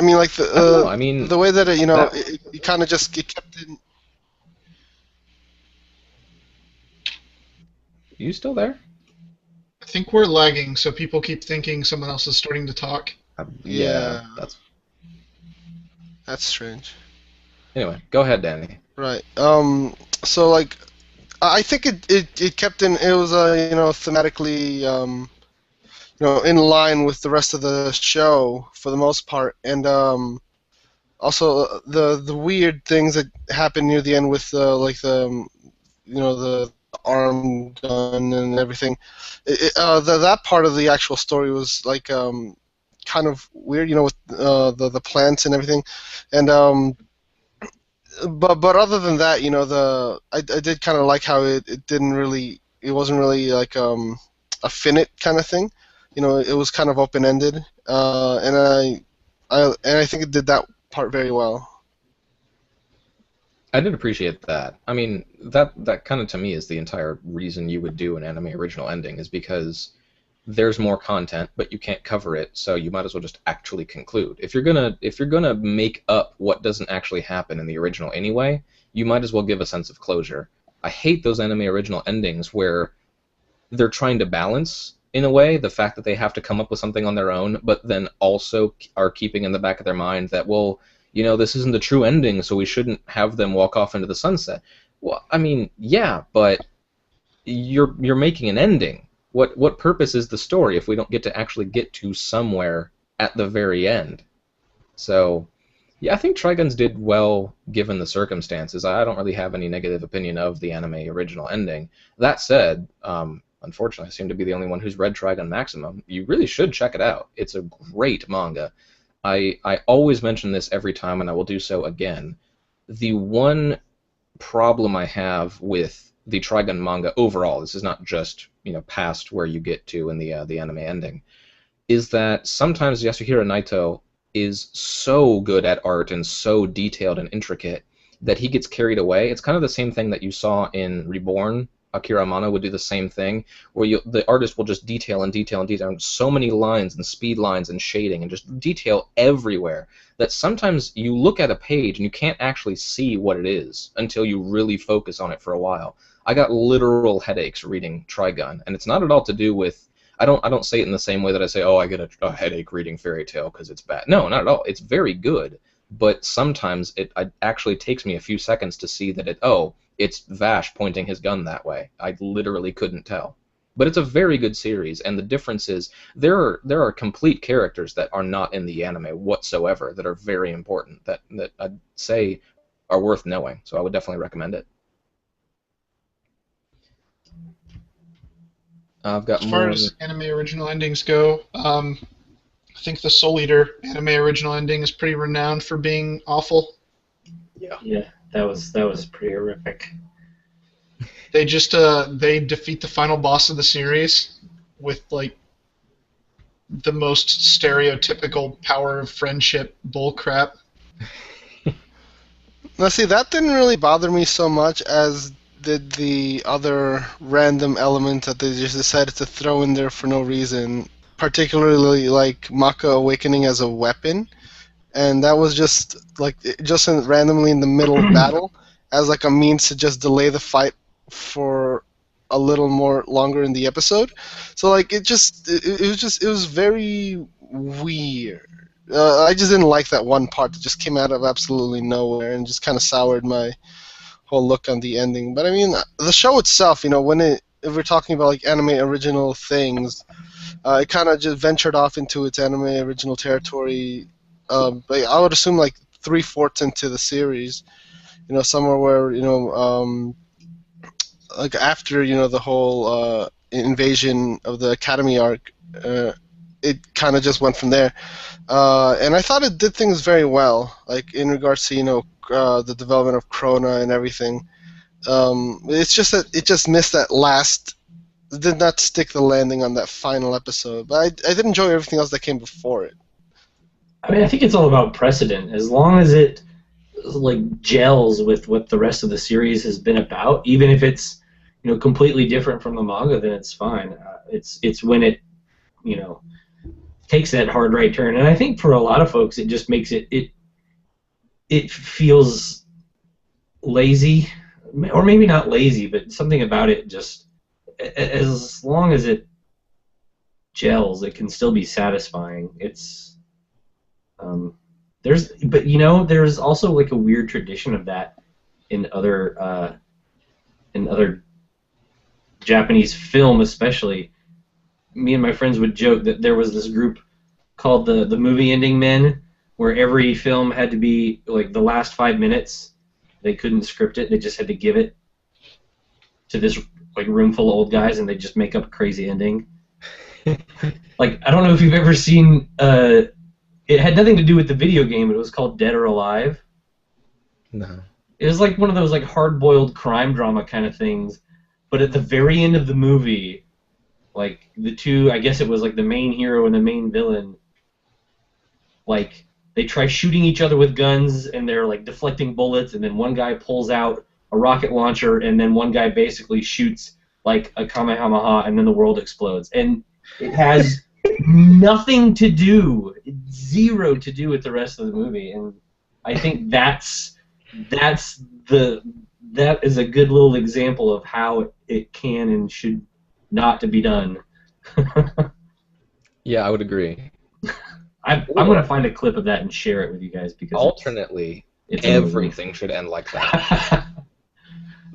[SPEAKER 3] mean, like the way that it kind of just kept in.
[SPEAKER 1] You still there?
[SPEAKER 2] I think we're lagging, so people keep thinking someone else is starting to talk.
[SPEAKER 1] Yeah,
[SPEAKER 3] that's strange.
[SPEAKER 1] Anyway, go ahead, Danny.
[SPEAKER 3] Right. So like, I think it kept in. It was thematically in line with the rest of the show for the most part, and also the weird things that happened near the end with the arm gun and everything. That part of the actual story was like kind of weird, with the plants and everything, and but other than that, I did kind of like how it wasn't really like a finite kind of thing. It was kind of open-ended, and I think it did that part very well.
[SPEAKER 1] I did appreciate that. I mean, that kind of to me is the entire reason you would do an anime original ending, is because there's more content, but you can't cover it, so you might as well just actually conclude. If you're gonna make up what doesn't actually happen in the original anyway, you might as well give a sense of closure. I hate those anime original endings where they're trying to balance, in a way, the fact that they have to come up with something on their own, but then also are keeping in the back of their mind that, well, this isn't the true ending, so we shouldn't have them walk off into the sunset. Well, I mean, yeah, but you're making an ending. What purpose is the story if we don't get to actually get to somewhere at the very end? So, yeah, I think Triguns did well given the circumstances. I don't really have any negative opinion of the anime original ending. That said, unfortunately, I seem to be the only one who's read Trigun Maximum. You really should check it out. It's a great manga. I always mention this every time, and I will do so again. The one problem I have with the Trigun manga overall, this is not just past where you get to in the anime ending, is that sometimes Yasuhiro Naito is so good at art and so detailed and intricate that he gets carried away. It's kind of the same thing that you saw in Reborn. Akira Amano would do the same thing, where the artist will just detail and detail and detail, and so many lines and speed lines and shading and just detail everywhere that sometimes you look at a page and you can't actually see what it is until you really focus on it for a while. I got literal headaches reading Trigun, and it's not at all to do with. I don't say it in the same way that I say, oh, I get a headache reading Fairy Tail because it's bad. No, not at all. It's very good, but sometimes it actually takes me a few seconds to see that it's Vash pointing his gun that way. I literally couldn't tell. But it's a very good series, and the difference is there are complete characters that are not in the anime whatsoever that are very important that I'd say are worth knowing. So I would definitely recommend it. I've got
[SPEAKER 2] As far
[SPEAKER 1] more.
[SPEAKER 2] as anime original endings go, I think the Soul Eater anime original ending is pretty renowned for being awful.
[SPEAKER 4] Yeah, that was pretty horrific.
[SPEAKER 2] They just they defeat the final boss of the series with like the most stereotypical power of friendship bullcrap.
[SPEAKER 3] Now, see, that didn't really bother me so much as did the other random element that they just decided to throw in there for no reason, particularly like Maka awakening as a weapon, and that was just like randomly in the middle of battle as like a means to just delay the fight for a little more longer in the episode. So like it was very weird. I just didn't like that one part that just came out of absolutely nowhere and just kind of soured my whole look on the ending. But I mean, the show itself, if we're talking about like anime original things, it kind of just ventured off into its anime original territory. But I would assume like 3/4 into the series, somewhere where like after the whole invasion of the Academy arc, it kind of just went from there. And I thought it did things very well, like in regards to the development of Krona and everything. It's just that it just missed that last. Did not stick the landing on that final episode, but I did enjoy everything else that came before it.
[SPEAKER 4] I mean, I think it's all about precedent. As long as it like gels with what the rest of the series has been about, even if it's completely different from the manga, then it's fine. It's when it takes that hard right turn, and I think for a lot of folks, it just makes it feels lazy, or maybe not lazy, but something about it just, as long as it gels, it can still be satisfying. It's there's also like a weird tradition of that in other Japanese film, especially. Me and my friends would joke that there was this group called the movie ending men, where every film had to be like the last 5 minutes. They couldn't script it; they just had to give it to this like room full of old guys, and they just make up a crazy ending. Like, I don't know if you've ever seen. It had nothing to do with the video game, but it was called Dead or Alive.
[SPEAKER 1] No.
[SPEAKER 4] It was like one of those like hard-boiled crime drama kind of things, but at the very end of the movie, like the two, I guess it was like the main hero and the main villain, like they try shooting each other with guns and they're like deflecting bullets, and then one guy pulls out a rocket launcher, and then one guy basically shoots like a Kamehameha, and then the world explodes. And it has nothing to do, zero to do with the rest of the movie. And I think that is a good little example of how it can and should not to be done.
[SPEAKER 1] Yeah, I would agree.
[SPEAKER 4] I'm going to find a clip of that and share it with you guys, because
[SPEAKER 1] alternately, everything should end like that.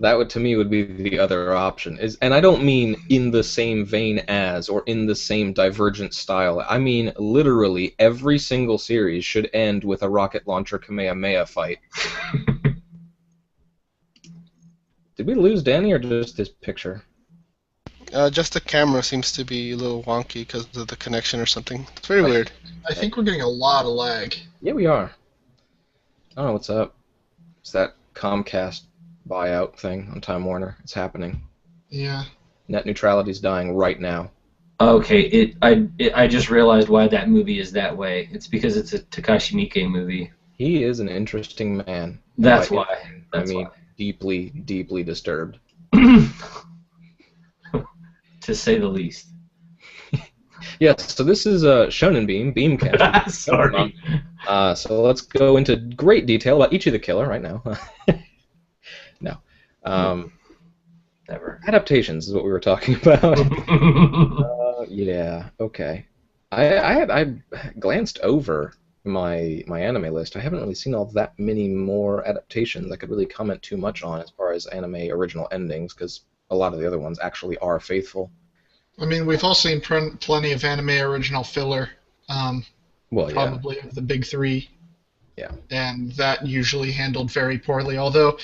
[SPEAKER 1] That would, to me, would be the other option. And I don't mean in the same vein as or in the same divergent style. I mean literally every single series should end with a rocket launcher Kamehameha fight. Did we lose Danny or just his picture?
[SPEAKER 3] Just the camera seems to be a little wonky because of the connection or something. It's very weird.
[SPEAKER 2] I think we're getting a lot of lag.
[SPEAKER 1] Yeah, we are. I don't know what's up. It's that Comcast buyout thing on Time Warner. It's happening.
[SPEAKER 2] Yeah.
[SPEAKER 1] Net neutrality's dying right now.
[SPEAKER 4] Okay, I just realized why that movie is that way. It's because it's a Takashi Miike movie.
[SPEAKER 1] He is an interesting man.
[SPEAKER 4] That's why.
[SPEAKER 1] Deeply, deeply disturbed.
[SPEAKER 4] To say the least.
[SPEAKER 1] Yes, so this is Shonen Beamcast.
[SPEAKER 4] Sorry.
[SPEAKER 1] So let's go into great detail about Ichi the Killer right now. No.
[SPEAKER 4] Never.
[SPEAKER 1] Adaptations is what we were talking about. Yeah, okay. I glanced over my anime list. I haven't really seen all that many more adaptations I could really comment too much on as far as anime original endings, because a lot of the other ones actually are faithful.
[SPEAKER 2] I mean, we've all seen plenty of anime original filler,
[SPEAKER 1] Well, yeah,
[SPEAKER 2] probably of the big three,
[SPEAKER 1] yeah.
[SPEAKER 2] and that usually handled very poorly. Although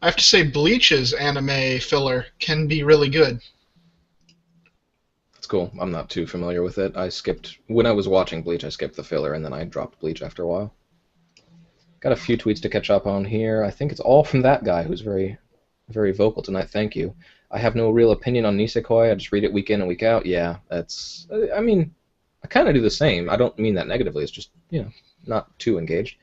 [SPEAKER 2] I have to say, Bleach's anime filler can be really good.
[SPEAKER 1] That's cool. I'm not too familiar with it. When I was watching Bleach, I skipped the filler, and then I dropped Bleach after a while. Got a few tweets to catch up on here. I think it's all from that guy who's very, very vocal tonight. Thank you. I have no real opinion on Nisekoi. I just read it week in and week out. Yeah, I mean, I kind of do the same. I don't mean that negatively. It's just, not too engaged.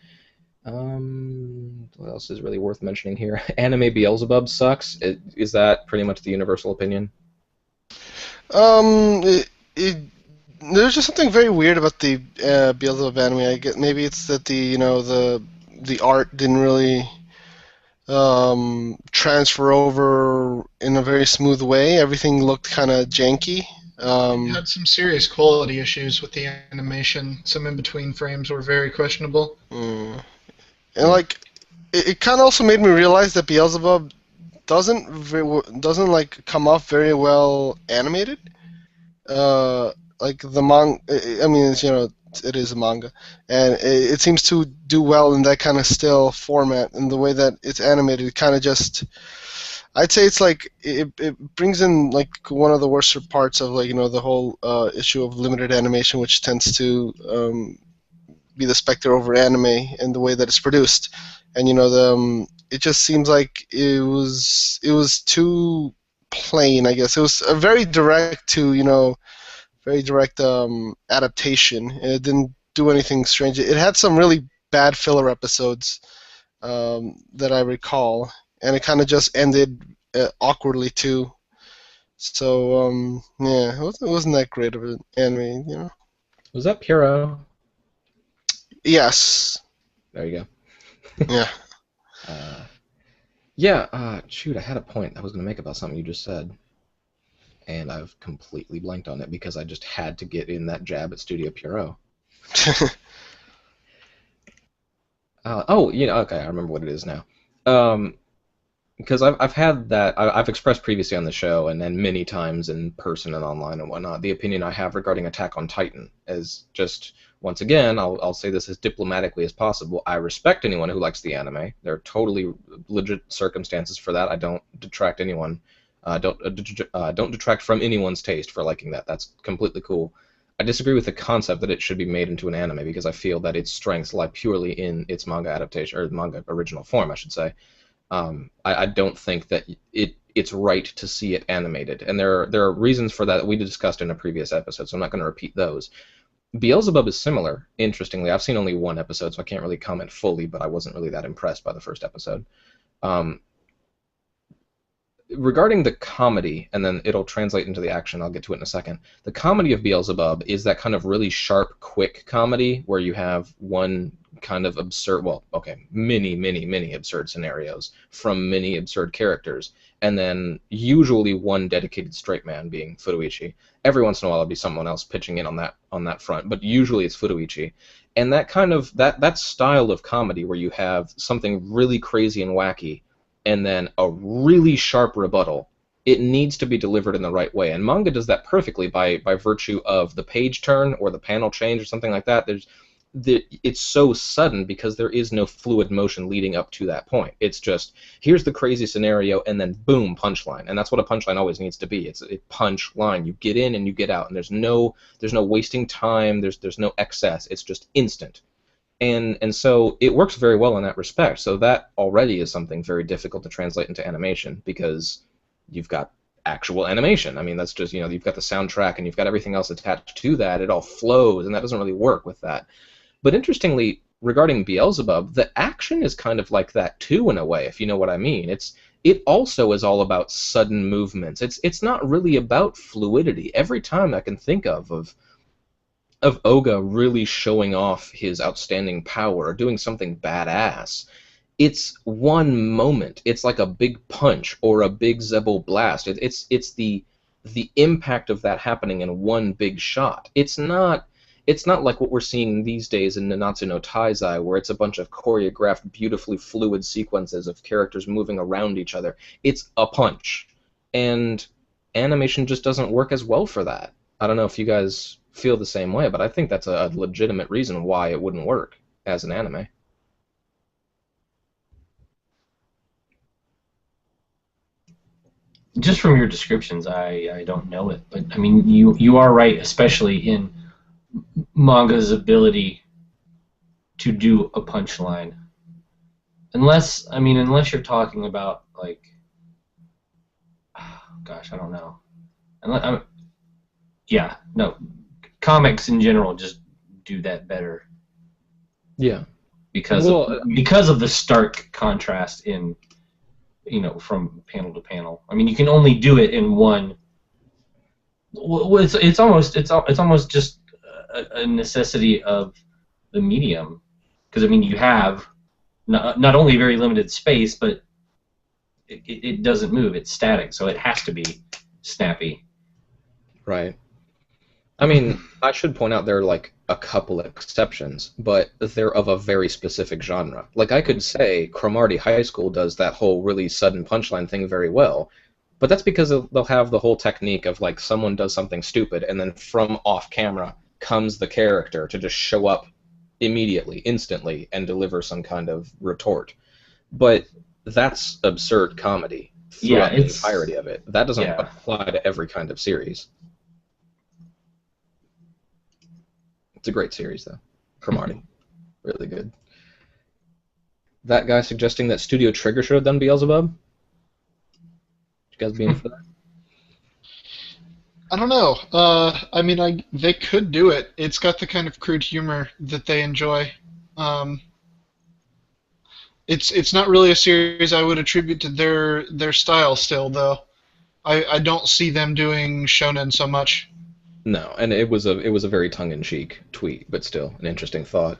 [SPEAKER 1] What else is really worth mentioning here? Anime Beelzebub sucks. Is that pretty much the universal opinion?
[SPEAKER 3] There's just something very weird about the Beelzebub anime. I get maybe it's that the art didn't really transfer over in a very smooth way. Everything looked kind of janky.
[SPEAKER 2] It had some serious quality issues with the animation. Some in-between frames were very questionable.
[SPEAKER 3] And like, it kind of also made me realize that Beelzebub doesn't like come off very well animated. Like the manga, I mean, it is a manga, and it seems to do well in that kind of still format. And the way that it's animated, it kind of just, I'd say it's like it brings in like one of the worst parts of like the whole issue of limited animation, which tends to be the specter over anime and the way that it's produced. And it just seems like it was too plain. I guess it was a very direct adaptation. It didn't do anything strange. It had some really bad filler episodes that I recall, and it kind of just ended awkwardly too. So yeah, it wasn't that great of an anime.
[SPEAKER 1] Was that Puro?
[SPEAKER 3] Yes.
[SPEAKER 1] There you
[SPEAKER 3] go. Yeah.
[SPEAKER 1] Shoot, I had a point I was going to make about something you just said, and I've completely blanked on it because I just had to get in that jab at Studio Puro. Okay, I remember what it is now. Because I've had that, I've expressed previously on the show and then many times in person and online and whatnot, the opinion I have regarding Attack on Titan is just, once again, I'll say this as diplomatically as possible. I respect anyone who likes the anime. There are totally legit circumstances for that. I don't detract anyone. Don't detract from anyone's taste for liking that. That's completely cool. I disagree with the concept that it should be made into an anime because I feel that its strengths lie purely in its manga adaptation, or manga original form, I should say. I don't think that it's right to see it animated, and there are reasons for that we discussed in a previous episode, so I'm not going to repeat those. Beelzebub is similar, interestingly. I've seen only one episode, so I can't really comment fully, but I wasn't really that impressed by the first episode. Regarding the comedy, and then it'll translate into the action, I'll get to it in a second. The comedy of Beelzebub is that kind of really sharp, quick comedy where you have one kind of absurd, many absurd scenarios from many absurd characters, and then usually one dedicated straight man being Furuichi. Every once in a while there'll be someone else pitching in on that front, but usually it's Furuichi. And that kind of that style of comedy where you have something really crazy and wacky and then a really sharp rebuttal, it needs to be delivered in the right way. And manga does that perfectly by virtue of the page turn or the panel change or something like that. It's so sudden because there is no fluid motion leading up to that point. It's just, here's the crazy scenario, and then boom, punchline. And that's what a punchline always needs to be. It's a punch line. You get in and you get out, and there's no wasting time. There's no excess. It's just instant. And so it works very well in that respect. So that already is something very difficult to translate into animation because you've got actual animation. I mean, that's just, you've got the soundtrack and you've got everything else attached to that. It all flows, and that doesn't really work with that. But interestingly, regarding Beelzebub, the action is kind of like that too, in a way, if you know what I mean. It also is all about sudden movements. It's not really about fluidity. Every time I can think of Oga really showing off his outstanding power or doing something badass, it's one moment. It's like a big punch or a big Zebel blast. It's the impact of that happening in one big shot. It's not like what we're seeing these days in Nanatsu no Taizai, where it's a bunch of choreographed, beautifully fluid sequences of characters moving around each other. It's a punch. And animation just doesn't work as well for that. I don't know if you guys feel the same way, but I think that's a legitimate reason why it wouldn't work as an anime.
[SPEAKER 4] Just from your descriptions, I don't know it, but I mean, you are right, especially in manga's ability to do a punchline. Unless you're talking about like, gosh, I don't know. Yeah, no, comics in general just do that better.
[SPEAKER 1] Yeah.
[SPEAKER 4] Because of the stark contrast in, from panel to panel. I mean, you can only do it in one. Well, it's almost just a necessity of the medium, because I mean, you have not only very limited space, but it doesn't move. It's static, so it has to be snappy.
[SPEAKER 1] Right. I mean, I should point out there are like a couple exceptions, but they're of a very specific genre. Like I could say Cromartie High School does that whole really sudden punchline thing very well, but that's because they'll have the whole technique of like someone does something stupid and then from off camera comes the character to just show up immediately, instantly, and deliver some kind of retort. But that's absurd comedy throughout the entirety of it. That doesn't apply to every kind of series. It's a great series, though. Cromartie. Really good. That guy suggesting that Studio Trigger should have done Beelzebub? You guys be in for that?
[SPEAKER 2] I don't know. I mean, they could do it. It's got the kind of crude humor that they enjoy. It's not really a series I would attribute to their style still, though. I don't see them doing shonen so much.
[SPEAKER 1] No, and it was a very tongue-in-cheek tweet, but still an interesting thought.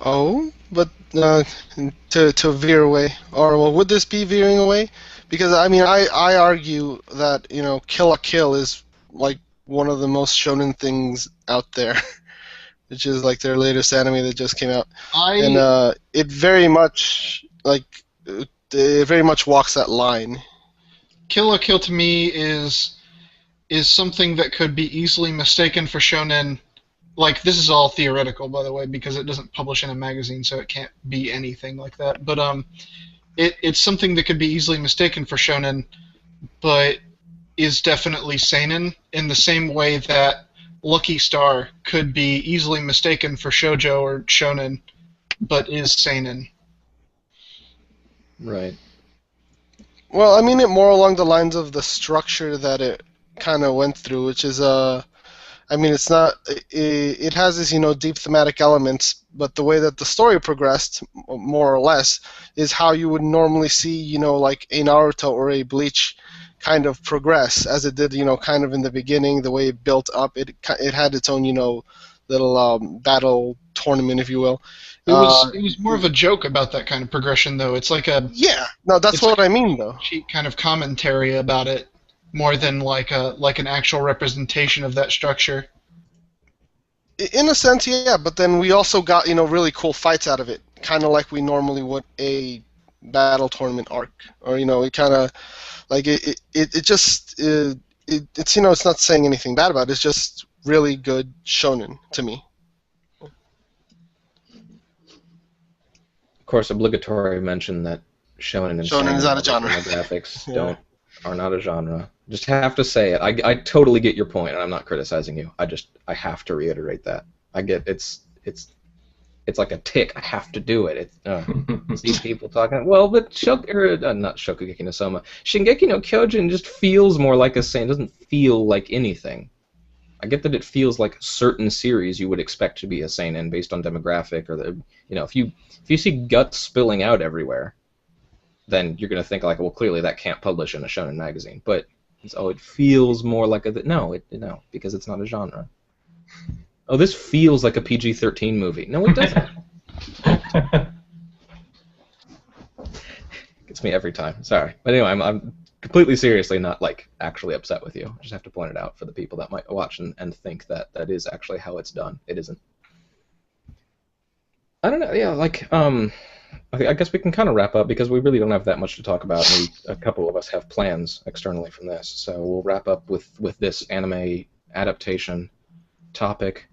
[SPEAKER 3] Oh, but to veer away, or well, would this be veering away? Because I mean, I argue that Kill la Kill is like one of the most shonen things out there, which is like their latest anime that just came out, and it very much walks that line.
[SPEAKER 2] Kill la Kill to me is something that could be easily mistaken for shonen. Like, this is all theoretical, by the way, because it doesn't publish in a magazine, so it can't be anything like that. But it's something that could be easily mistaken for shonen, but is definitely seinen, in the same way that Lucky Star could be easily mistaken for shoujo or shonen, but is seinen.
[SPEAKER 1] Right.
[SPEAKER 3] Well, I mean it more along the lines of the structure that it kind of went through, which is I mean, it's not. It has these, deep thematic elements, but the way that the story progressed, more or less, is how you would normally see, like a Naruto or a Bleach kind of progress, as it did, kind of in the beginning. The way it built up, it had its own, little battle tournament, if you will.
[SPEAKER 2] It was more of a joke about that kind of progression, though. It's like a
[SPEAKER 3] that's what I mean, though.
[SPEAKER 2] Cheap kind of commentary about it, more than like an actual representation of that structure.
[SPEAKER 3] In a sense, yeah, but then we also got really cool fights out of it, kind of like we normally would a battle tournament arc, or it kind of like it just it's it's not saying anything bad about it. It's just really good shonen to me.
[SPEAKER 1] Of course, obligatory mention that shonen and
[SPEAKER 3] shonen is not a genre.
[SPEAKER 1] Graphics are not a genre. Just have to say it. I totally get your point, and I'm not criticizing you. I have to reiterate that. I get it's like a tick. I have to do it. See people talking. Well, but not Shokugeki no Soma. Shingeki no Kyojin just feels more like a seinen. It doesn't feel like anything. I get that it feels like certain series you would expect to be a seinen based on demographic, or if you see guts spilling out everywhere, then you're gonna think like, well, clearly that can't publish in a shonen magazine. But it feels more like no, because it's not a genre. Oh, this feels like a PG-13 movie. No, it doesn't. Gets me every time. Sorry, but anyway, I'm completely seriously not like actually upset with you. I just have to point it out for the people that might watch and think that that is actually how it's done. It isn't. I don't know. Yeah, like I guess we can kind of wrap up because we really don't have that much to talk about. And a couple of us have plans externally from this, so we'll wrap up with this anime adaptation topic.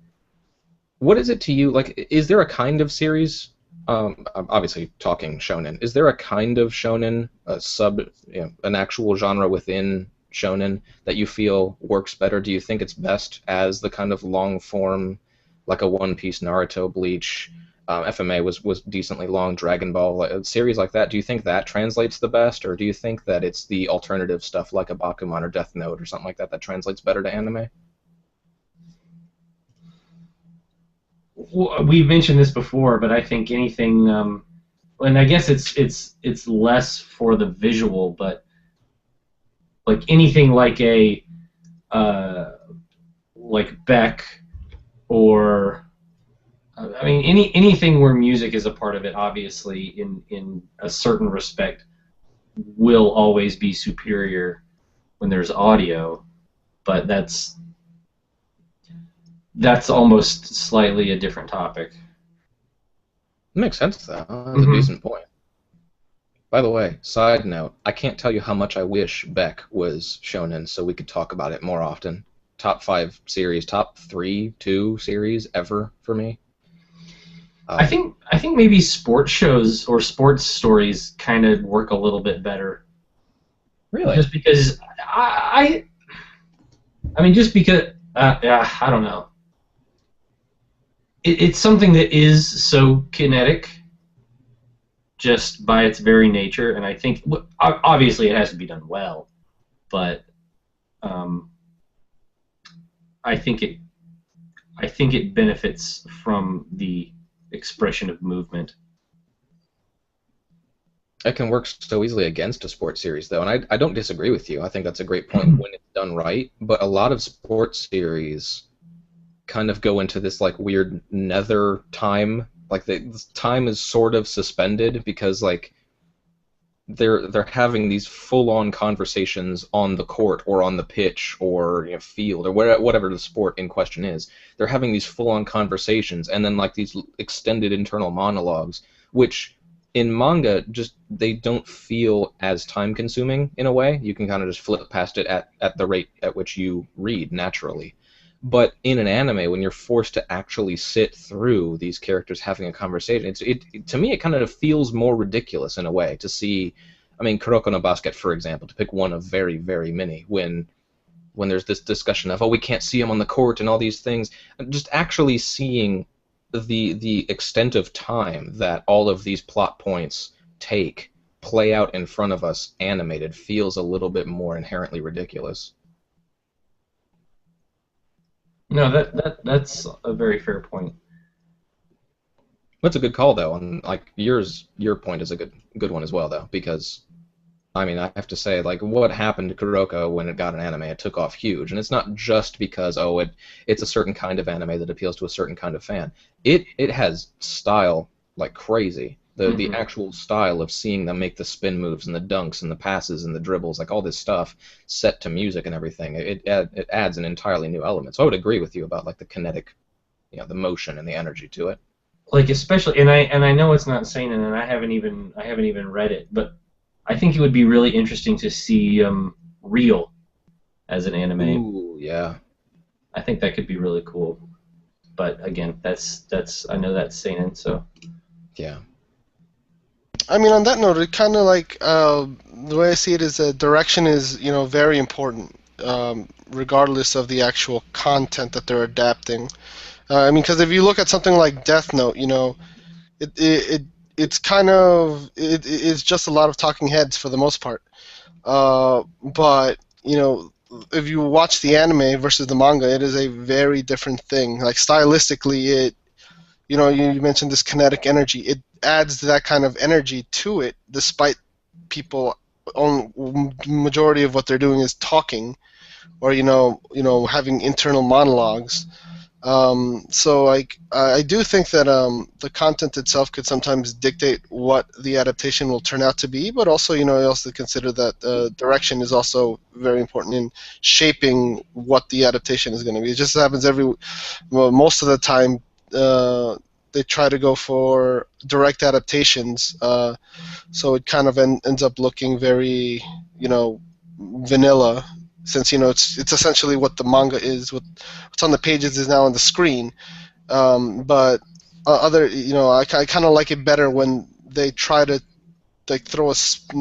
[SPEAKER 1] What is it to you? Like, is there a kind of series? I'm obviously talking shonen. Is there a kind of shonen, a sub, an actual genre within shonen that you feel works better? Do you think it's best as the kind of long form, like a One Piece, Naruto, Bleach? FMA was decently long. Dragon Ball, like, a series like that. Do you think that translates the best, or do you think that it's the alternative stuff like a Bakuman or Death Note or something like that that translates better to anime?
[SPEAKER 4] Well, we've mentioned this before, but I think anything, and I guess it's less for the visual, but like anything like Beck or I mean anything where music is a part of it, obviously in a certain respect will always be superior when there's audio, but that's almost slightly a different topic.
[SPEAKER 1] Makes sense, though. That's a decent point. By the way, side note, I can't tell you how much I wish Beck was shonen so we could talk about it more often. Top 5 series, top 3, 2 series ever for me.
[SPEAKER 4] I think maybe sports shows or sports stories kind of work a little bit better.
[SPEAKER 1] Really?
[SPEAKER 4] Just because I mean, just because I don't know. It's something that is so kinetic, just by its very nature, and I think obviously it has to be done well, but I think it benefits from the expression of movement.
[SPEAKER 1] It can work so easily against a sports series, though, and I don't disagree with you. I think that's a great point when it's done right, but a lot of sports series kind of go into this like weird nether time. Like the time is sort of suspended because like they're having these full-on conversations on the court or on the pitch or field or whatever the sport in question is. They're having these full-on conversations and then like these extended internal monologues, which in manga just they don't feel as time-consuming in a way. You can kind of just flip past it at the rate at which you read naturally. But in an anime, when you're forced to actually sit through these characters having a conversation, to me it kind of feels more ridiculous in a way to see. I mean, Kuroko no Basket, for example, to pick one of very, very many, when there's this discussion of, oh, we can't see him on the court and all these things, just actually seeing the extent of time that all of these plot points take play out in front of us animated feels a little bit more inherently ridiculous.
[SPEAKER 4] No, that's a very fair point.
[SPEAKER 1] That's a good call, though, and like your point is a good one as well, though, because I mean I have to say, like, what happened to Kuroko when it got an anime? It took off huge, and it's not just because it's a certain kind of anime that appeals to a certain kind of fan. It has style like crazy. The actual style of seeing them make the spin moves and the dunks and the passes and the dribbles, like all this stuff set to music and everything, it adds an entirely new element. So I would agree with you about like the kinetic, the motion and the energy to it.
[SPEAKER 4] Like especially, and I know it's not seinen, and I haven't even read it, but I think it would be really interesting to see Real as an anime.
[SPEAKER 1] Ooh, yeah.
[SPEAKER 4] I think that could be really cool. But again, that's I know that's seinen, so.
[SPEAKER 1] Yeah.
[SPEAKER 3] I mean, on that note, it kind of like the way I see it is that direction is very important, regardless of the actual content that they're adapting. I mean, because if you look at something like Death Note, it's kind of it's just a lot of talking heads for the most part. But if you watch the anime versus the manga, it is a very different thing. Like stylistically, you mentioned this kinetic energy. It adds that kind of energy to it, despite people majority of what they're doing is talking, or having internal monologues. So I do think that the content itself could sometimes dictate what the adaptation will turn out to be, but also you also consider that direction is also very important in shaping what the adaptation is going to be. It just happens most of the time. They try to go for direct adaptations, so it kind of ends up looking very vanilla, since it's essentially what the manga is. What's on the pages is now on the screen. But I kind of like it better when they try to like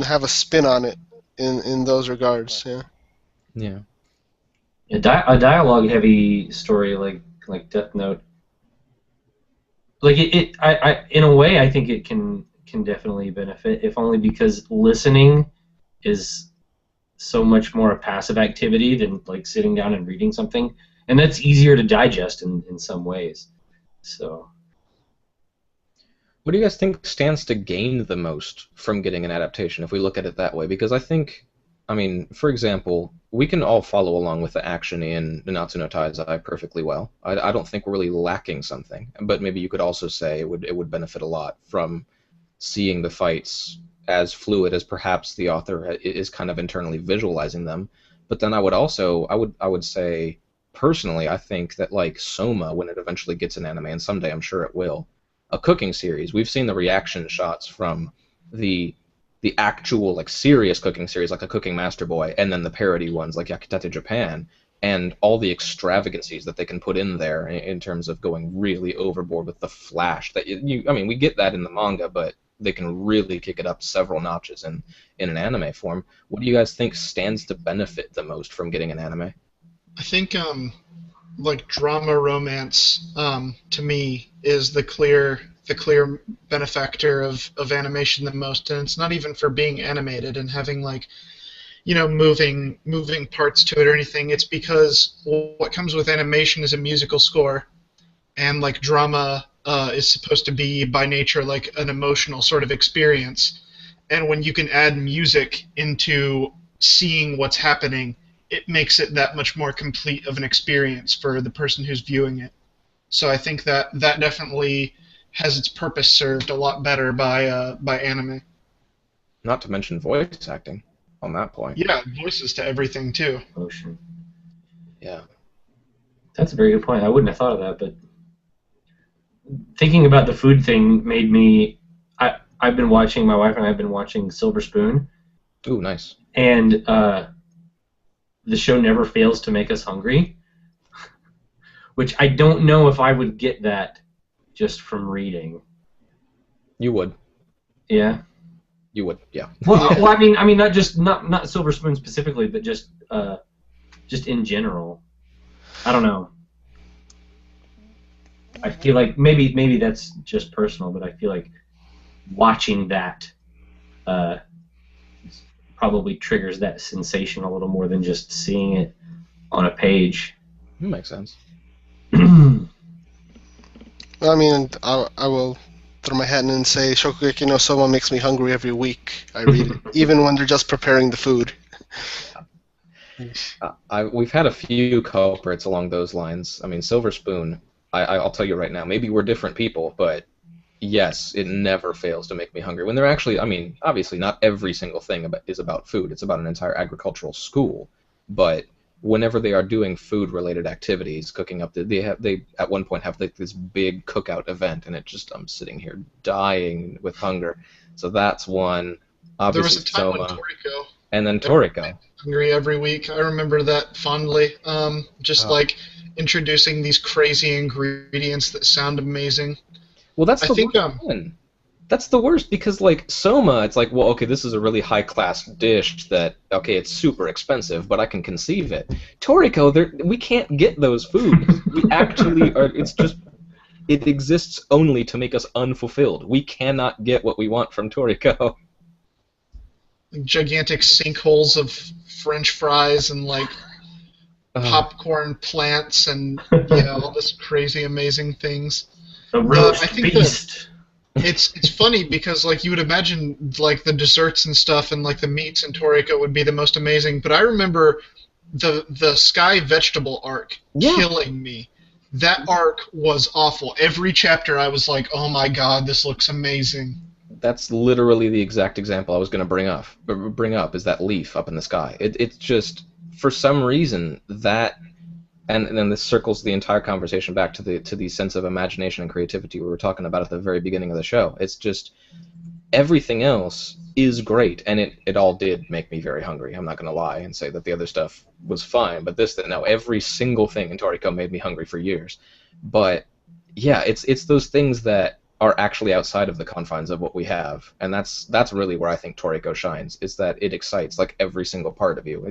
[SPEAKER 3] have a spin on it in those regards. Yeah.
[SPEAKER 1] Yeah.
[SPEAKER 4] A dialogue-heavy story like Death Note, like in a way, I think it can definitely benefit, if only because listening is so much more a passive activity than like sitting down and reading something, and that's easier to digest in some ways. So,
[SPEAKER 1] What do you guys think stands to gain the most from getting an adaptation, if we look at it that way? Because I mean, for example, we can all follow along with the action in Nanatsu no Taizai perfectly well. I don't think we're really lacking something, but maybe you could also say it would benefit a lot from seeing the fights as fluid as perhaps the author is kind of internally visualizing them. But then I would say personally, I think that like Soma, when it eventually gets an anime, and someday I'm sure it will, a cooking series. We've seen the reaction shots from the actual like serious cooking series, like a Cooking Master Boy, and then the parody ones like Yakitate Japan, and all the extravagancies that they can put in there in terms of going really overboard with the flash. I mean, we get that in the manga, but they can really kick it up several notches in an anime form. What do you guys think stands to benefit the most from getting an anime?
[SPEAKER 2] I think like drama romance to me is the clear benefactor of animation the most, and it's not even for being animated and having like moving parts to it or anything. It's because what comes with animation is a musical score, and like drama is supposed to be by nature like an emotional sort of experience, and when you can add music into seeing what's happening, it makes it that much more complete of an experience for the person who's viewing it. So I think that definitely has its purpose served a lot better by anime.
[SPEAKER 1] Not to mention voice acting on that point.
[SPEAKER 2] Yeah, voices to everything too.
[SPEAKER 4] emotion.
[SPEAKER 1] Yeah.
[SPEAKER 4] That's a very good point. I wouldn't have thought of that, but thinking about the food thing made me. I've been watching. My wife and I have been watching Silver Spoon,
[SPEAKER 1] Ooh, nice.
[SPEAKER 4] and the show never fails to make us hungry. Which I don't know if I would get that just from reading.
[SPEAKER 1] You would.
[SPEAKER 4] Yeah.
[SPEAKER 1] You would. Yeah.
[SPEAKER 4] Well, I mean, not Silver Spoon specifically, but just in general. I don't know. I feel like maybe that's just personal, but I feel like watching that probably triggers that sensation a little more than just seeing it on a page.
[SPEAKER 1] That makes sense.
[SPEAKER 3] I mean, I will throw my hat in and say Shokugeki no Soma makes me hungry every week. I read it, even when they're just preparing the food.
[SPEAKER 1] We've had a few culprits along those lines. I mean, Silver Spoon, I'll tell you right now, maybe we're different people, but yes, it never fails to make me hungry. When they're actually, I mean, obviously not every single thing is about food. It's about an entire agricultural school. But whenever they are doing food-related activities, cooking up, they at one point have like this big cookout event, and I'm sitting here dying with hunger. So that's one.
[SPEAKER 2] There was
[SPEAKER 1] Obviously,
[SPEAKER 2] a time when
[SPEAKER 1] Soma,
[SPEAKER 2] Toriko
[SPEAKER 1] and then Toriko.
[SPEAKER 2] hungry every week. I remember that fondly. Just like introducing these crazy ingredients that sound amazing.
[SPEAKER 1] Well, that's
[SPEAKER 2] I
[SPEAKER 1] the
[SPEAKER 2] think
[SPEAKER 1] worst one. That's the worst because, like, Soma, it's like, well, okay, this is a really high-class dish that, okay, it's super expensive, but I can conceive it. Toriko, we can't get those foods. We actually are, it exists only to make us unfulfilled. We cannot get what we want from Toriko.
[SPEAKER 2] Gigantic sinkholes of French fries and like popcorn plants and all this crazy amazing things.
[SPEAKER 4] The roast
[SPEAKER 2] I think
[SPEAKER 4] beast.
[SPEAKER 2] It's funny because like you would imagine like the desserts and stuff and like the meats in Toriko would be the most amazing, but I remember the Sky vegetable arc killing me That arc was awful. Every chapter I was like, oh my god, this looks amazing.
[SPEAKER 1] That's literally the exact example I was going to bring up is that leaf up in the sky. It's just, for some reason, that, and then this circles the entire conversation back to the sense of imagination and creativity we were talking about at the very beginning of the show. It's just, everything else is great, and it all did make me very hungry. I'm not going to lie and say that the other stuff was fine, but no, every single thing in Toriko made me hungry for years. But yeah, it's those things that are actually outside of the confines of what we have, and that's really where I think Toriko shines. Is that it excites like every single part of you.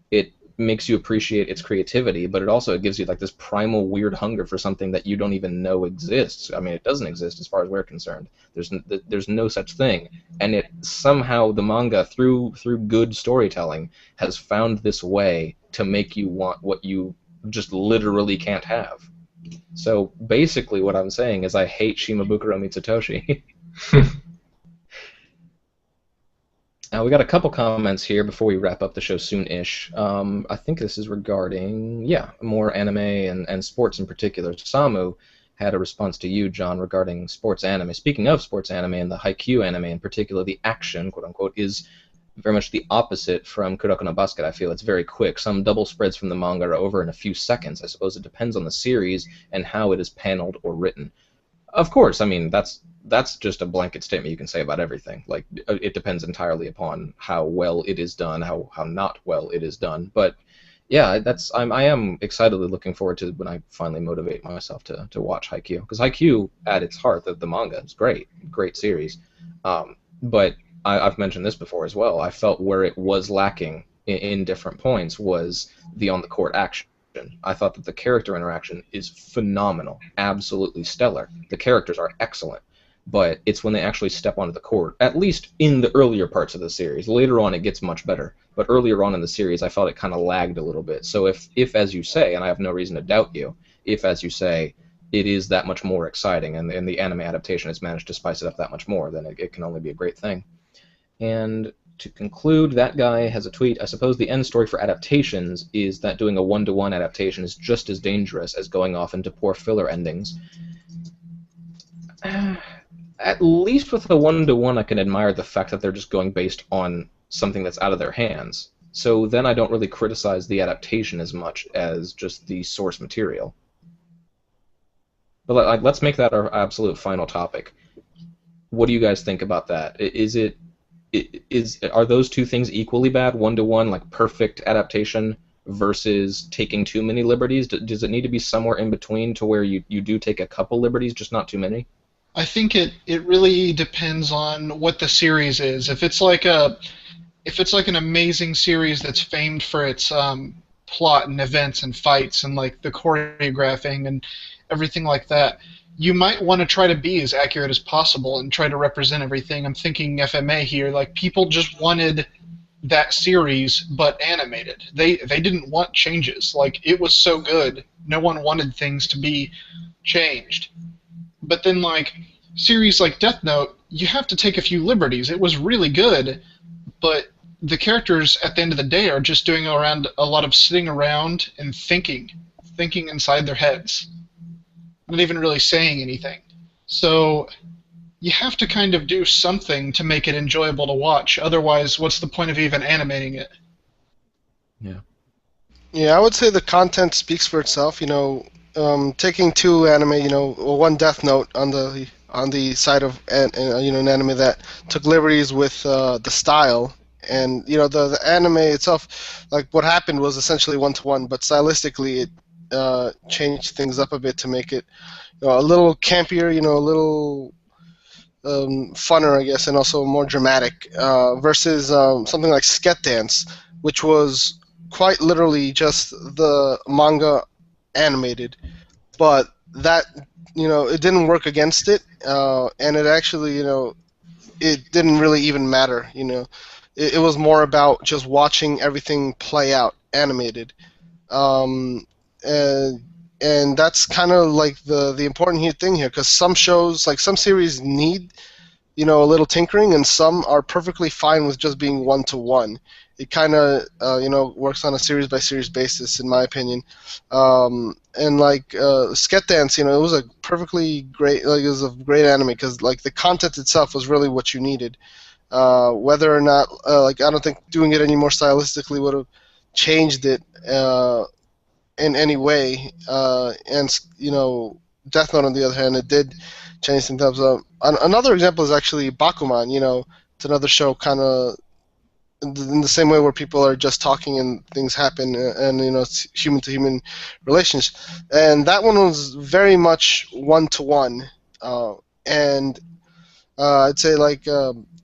[SPEAKER 1] It makes you appreciate its creativity, but it gives you like this primal weird hunger for something that you don't even know exists. I mean, it doesn't exist as far as we're concerned. There's no such thing, and it somehow, the manga, through good storytelling, has found this way to make you want what you just literally can't have. So basically what I'm saying is I hate Shimabukuro Mitsutoshi. Now, we got a couple comments here before we wrap up the show soon-ish. I think this is regarding, more anime and sports in particular. Samu had a response to you, John, regarding sports anime. Speaking of sports anime and the Haikyuu anime in particular, the action, quote-unquote, is very much the opposite from Kuroko no Basket, I feel. It's very quick. Some double spreads from the manga are over in a few seconds. I suppose it depends on the series and how it is paneled or written. Of course, I mean, that's just a blanket statement you can say about everything. Like, it depends entirely upon how well it is done, how not well it is done. But yeah, I am excitedly looking forward to when I finally motivate myself to watch Haikyuu, because Haikyuu, at its heart, the manga is great series. But I've mentioned this before as well. I felt where it was lacking in different points was the on-the-court action. I thought that the character interaction is phenomenal, absolutely stellar. The characters are excellent, but it's when they actually step onto the court, at least in the earlier parts of the series. Later on, it gets much better, but earlier on in the series, I felt it kind of lagged a little bit. So if, as you say, and I have no reason to doubt you, if, as you say, it is that much more exciting, and the anime adaptation has managed to spice it up that much more, then it can only be a great thing. And to conclude, that guy has a tweet. I suppose the end story for adaptations is that doing a one-to-one adaptation is just as dangerous as going off into poor filler endings. At least with a one-to-one, I can admire the fact that they're just going based on something that's out of their hands. So then I don't really criticize the adaptation as much as just the source material. But let's make that our absolute final topic. What do you guys think about that? Are those two things equally bad, one-to-one, like perfect adaptation, versus taking too many liberties? Does it need to be somewhere in between to where you do take a couple liberties, just not too many?
[SPEAKER 2] I think it really depends on what the series is. If it's like an amazing series that's famed for its plot and events and fights and like the choreographing and everything like that, you might want to try to be as accurate as possible and try to represent everything. I'm thinking FMA here. Like, people just wanted that series but animated. They didn't want changes. Like, it was so good, no one wanted things to be changed. But then, like, series like Death Note, you have to take a few liberties. It was really good, but the characters at the end of the day are just doing a lot of sitting around and thinking inside their heads. Not even really saying anything. So you have to kind of do something to make it enjoyable to watch. Otherwise, what's the point of even animating it?
[SPEAKER 1] Yeah.
[SPEAKER 3] Yeah, I would say the content speaks for itself. Taking two anime, one Death Note on the side of an anime that took liberties with the style, and the anime itself, like what happened was essentially one-to-one, but stylistically it changed things up a bit to make it a little campier, a little funner, I guess, and also more dramatic, versus something like Sket Dance, which was quite literally just the manga animated, but that it didn't work against it, and it actually it didn't really even matter. It was more about just watching everything play out animated. And that's kind of like the important thing here, because some shows, like some series, need a little tinkering, and some are perfectly fine with just being one-to-one. it kind of works on a series by series basis, in my opinion. And like Sket Dance, it was a perfectly great, it was a great anime because like the content itself was really what you needed. Whether or not, I don't think doing it any more stylistically would have changed it in any way. And Death Note, on the other hand, it did change things up. Another example is actually Bakuman. It's another show kind of in the same way where people are just talking and things happen, and it's human to human relations. And that one was very much one to one, and I'd say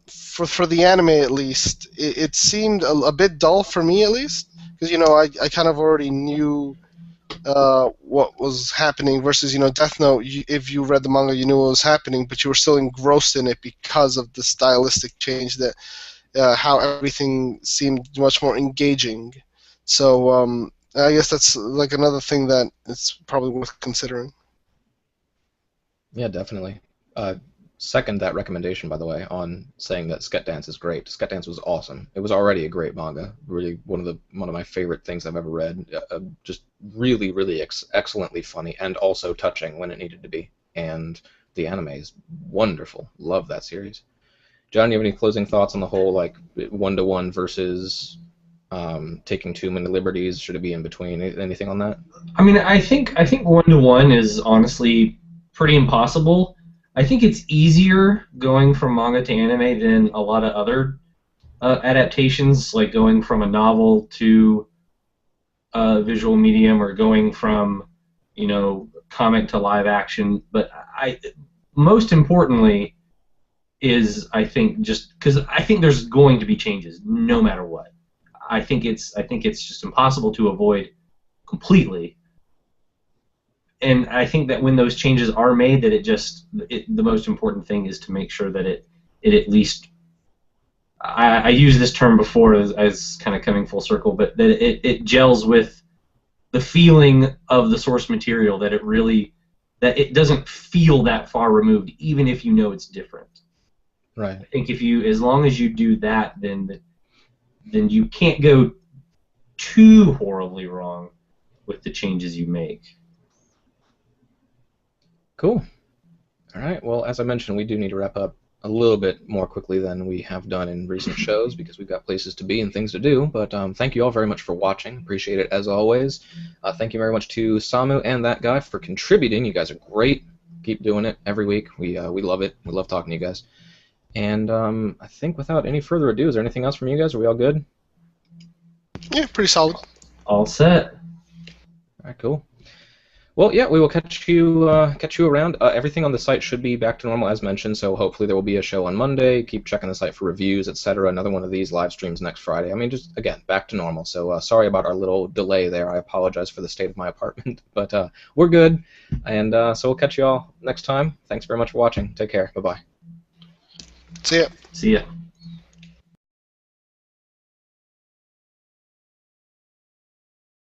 [SPEAKER 3] for the anime at least, it seemed a bit dull for me at least because I kind of already knew what was happening versus Death Note. If you read the manga, you knew what was happening, but you were still engrossed in it because of the stylistic change that. How everything seemed much more engaging. So I guess that's like another thing that it's probably worth considering.
[SPEAKER 1] Yeah, definitely. Second that recommendation, by the way, on saying that Sket Dance is great. Sket Dance was awesome. It was already a great manga. Really, one of my favorite things I've ever read. Just really, really excellently funny and also touching when it needed to be. And the anime is wonderful. Love that series. John, you have any closing thoughts on the whole, like, one-to-one versus taking too many liberties? Should it be in between? Anything on that?
[SPEAKER 4] I mean, I think one-to-one is honestly pretty impossible. I think it's easier going from manga to anime than a lot of other adaptations, like going from a novel to a visual medium or going from, comic to live action. But most importantly, is I think just because I think there's going to be changes no matter what. I think it's just impossible to avoid completely. And I think that when those changes are made, that the most important thing is to make sure that it at least I used this term before as kind of coming full circle, but that it gels with the feeling of the source material, that it doesn't feel that far removed, even if you know it's different.
[SPEAKER 1] Right.
[SPEAKER 4] I think as long as you do that, then you can't go too horribly wrong with the changes you make.
[SPEAKER 1] Cool. All right. Well, as I mentioned, we do need to wrap up a little bit more quickly than we have done in recent shows because we've got places to be and things to do. But thank you all very much for watching. Appreciate it as always. Thank you very much to Samu and that guy for contributing. You guys are great. Keep doing it every week. We love it. We love talking to you guys. And I think without any further ado, is there anything else from you guys? Are we all good?
[SPEAKER 3] Yeah, pretty solid.
[SPEAKER 4] All set.
[SPEAKER 1] All right, cool. Well, yeah, we will catch you around. Everything on the site should be back to normal as mentioned, so hopefully there will be a show on Monday. Keep checking the site for reviews, etc. Another one of these live streams next Friday. I mean, just, again, back to normal. So sorry about our little delay there. I apologize for the state of my apartment, but we're good. And so we'll catch you all next time. Thanks very much for watching. Take care. Bye-bye.
[SPEAKER 3] See ya.
[SPEAKER 4] See ya.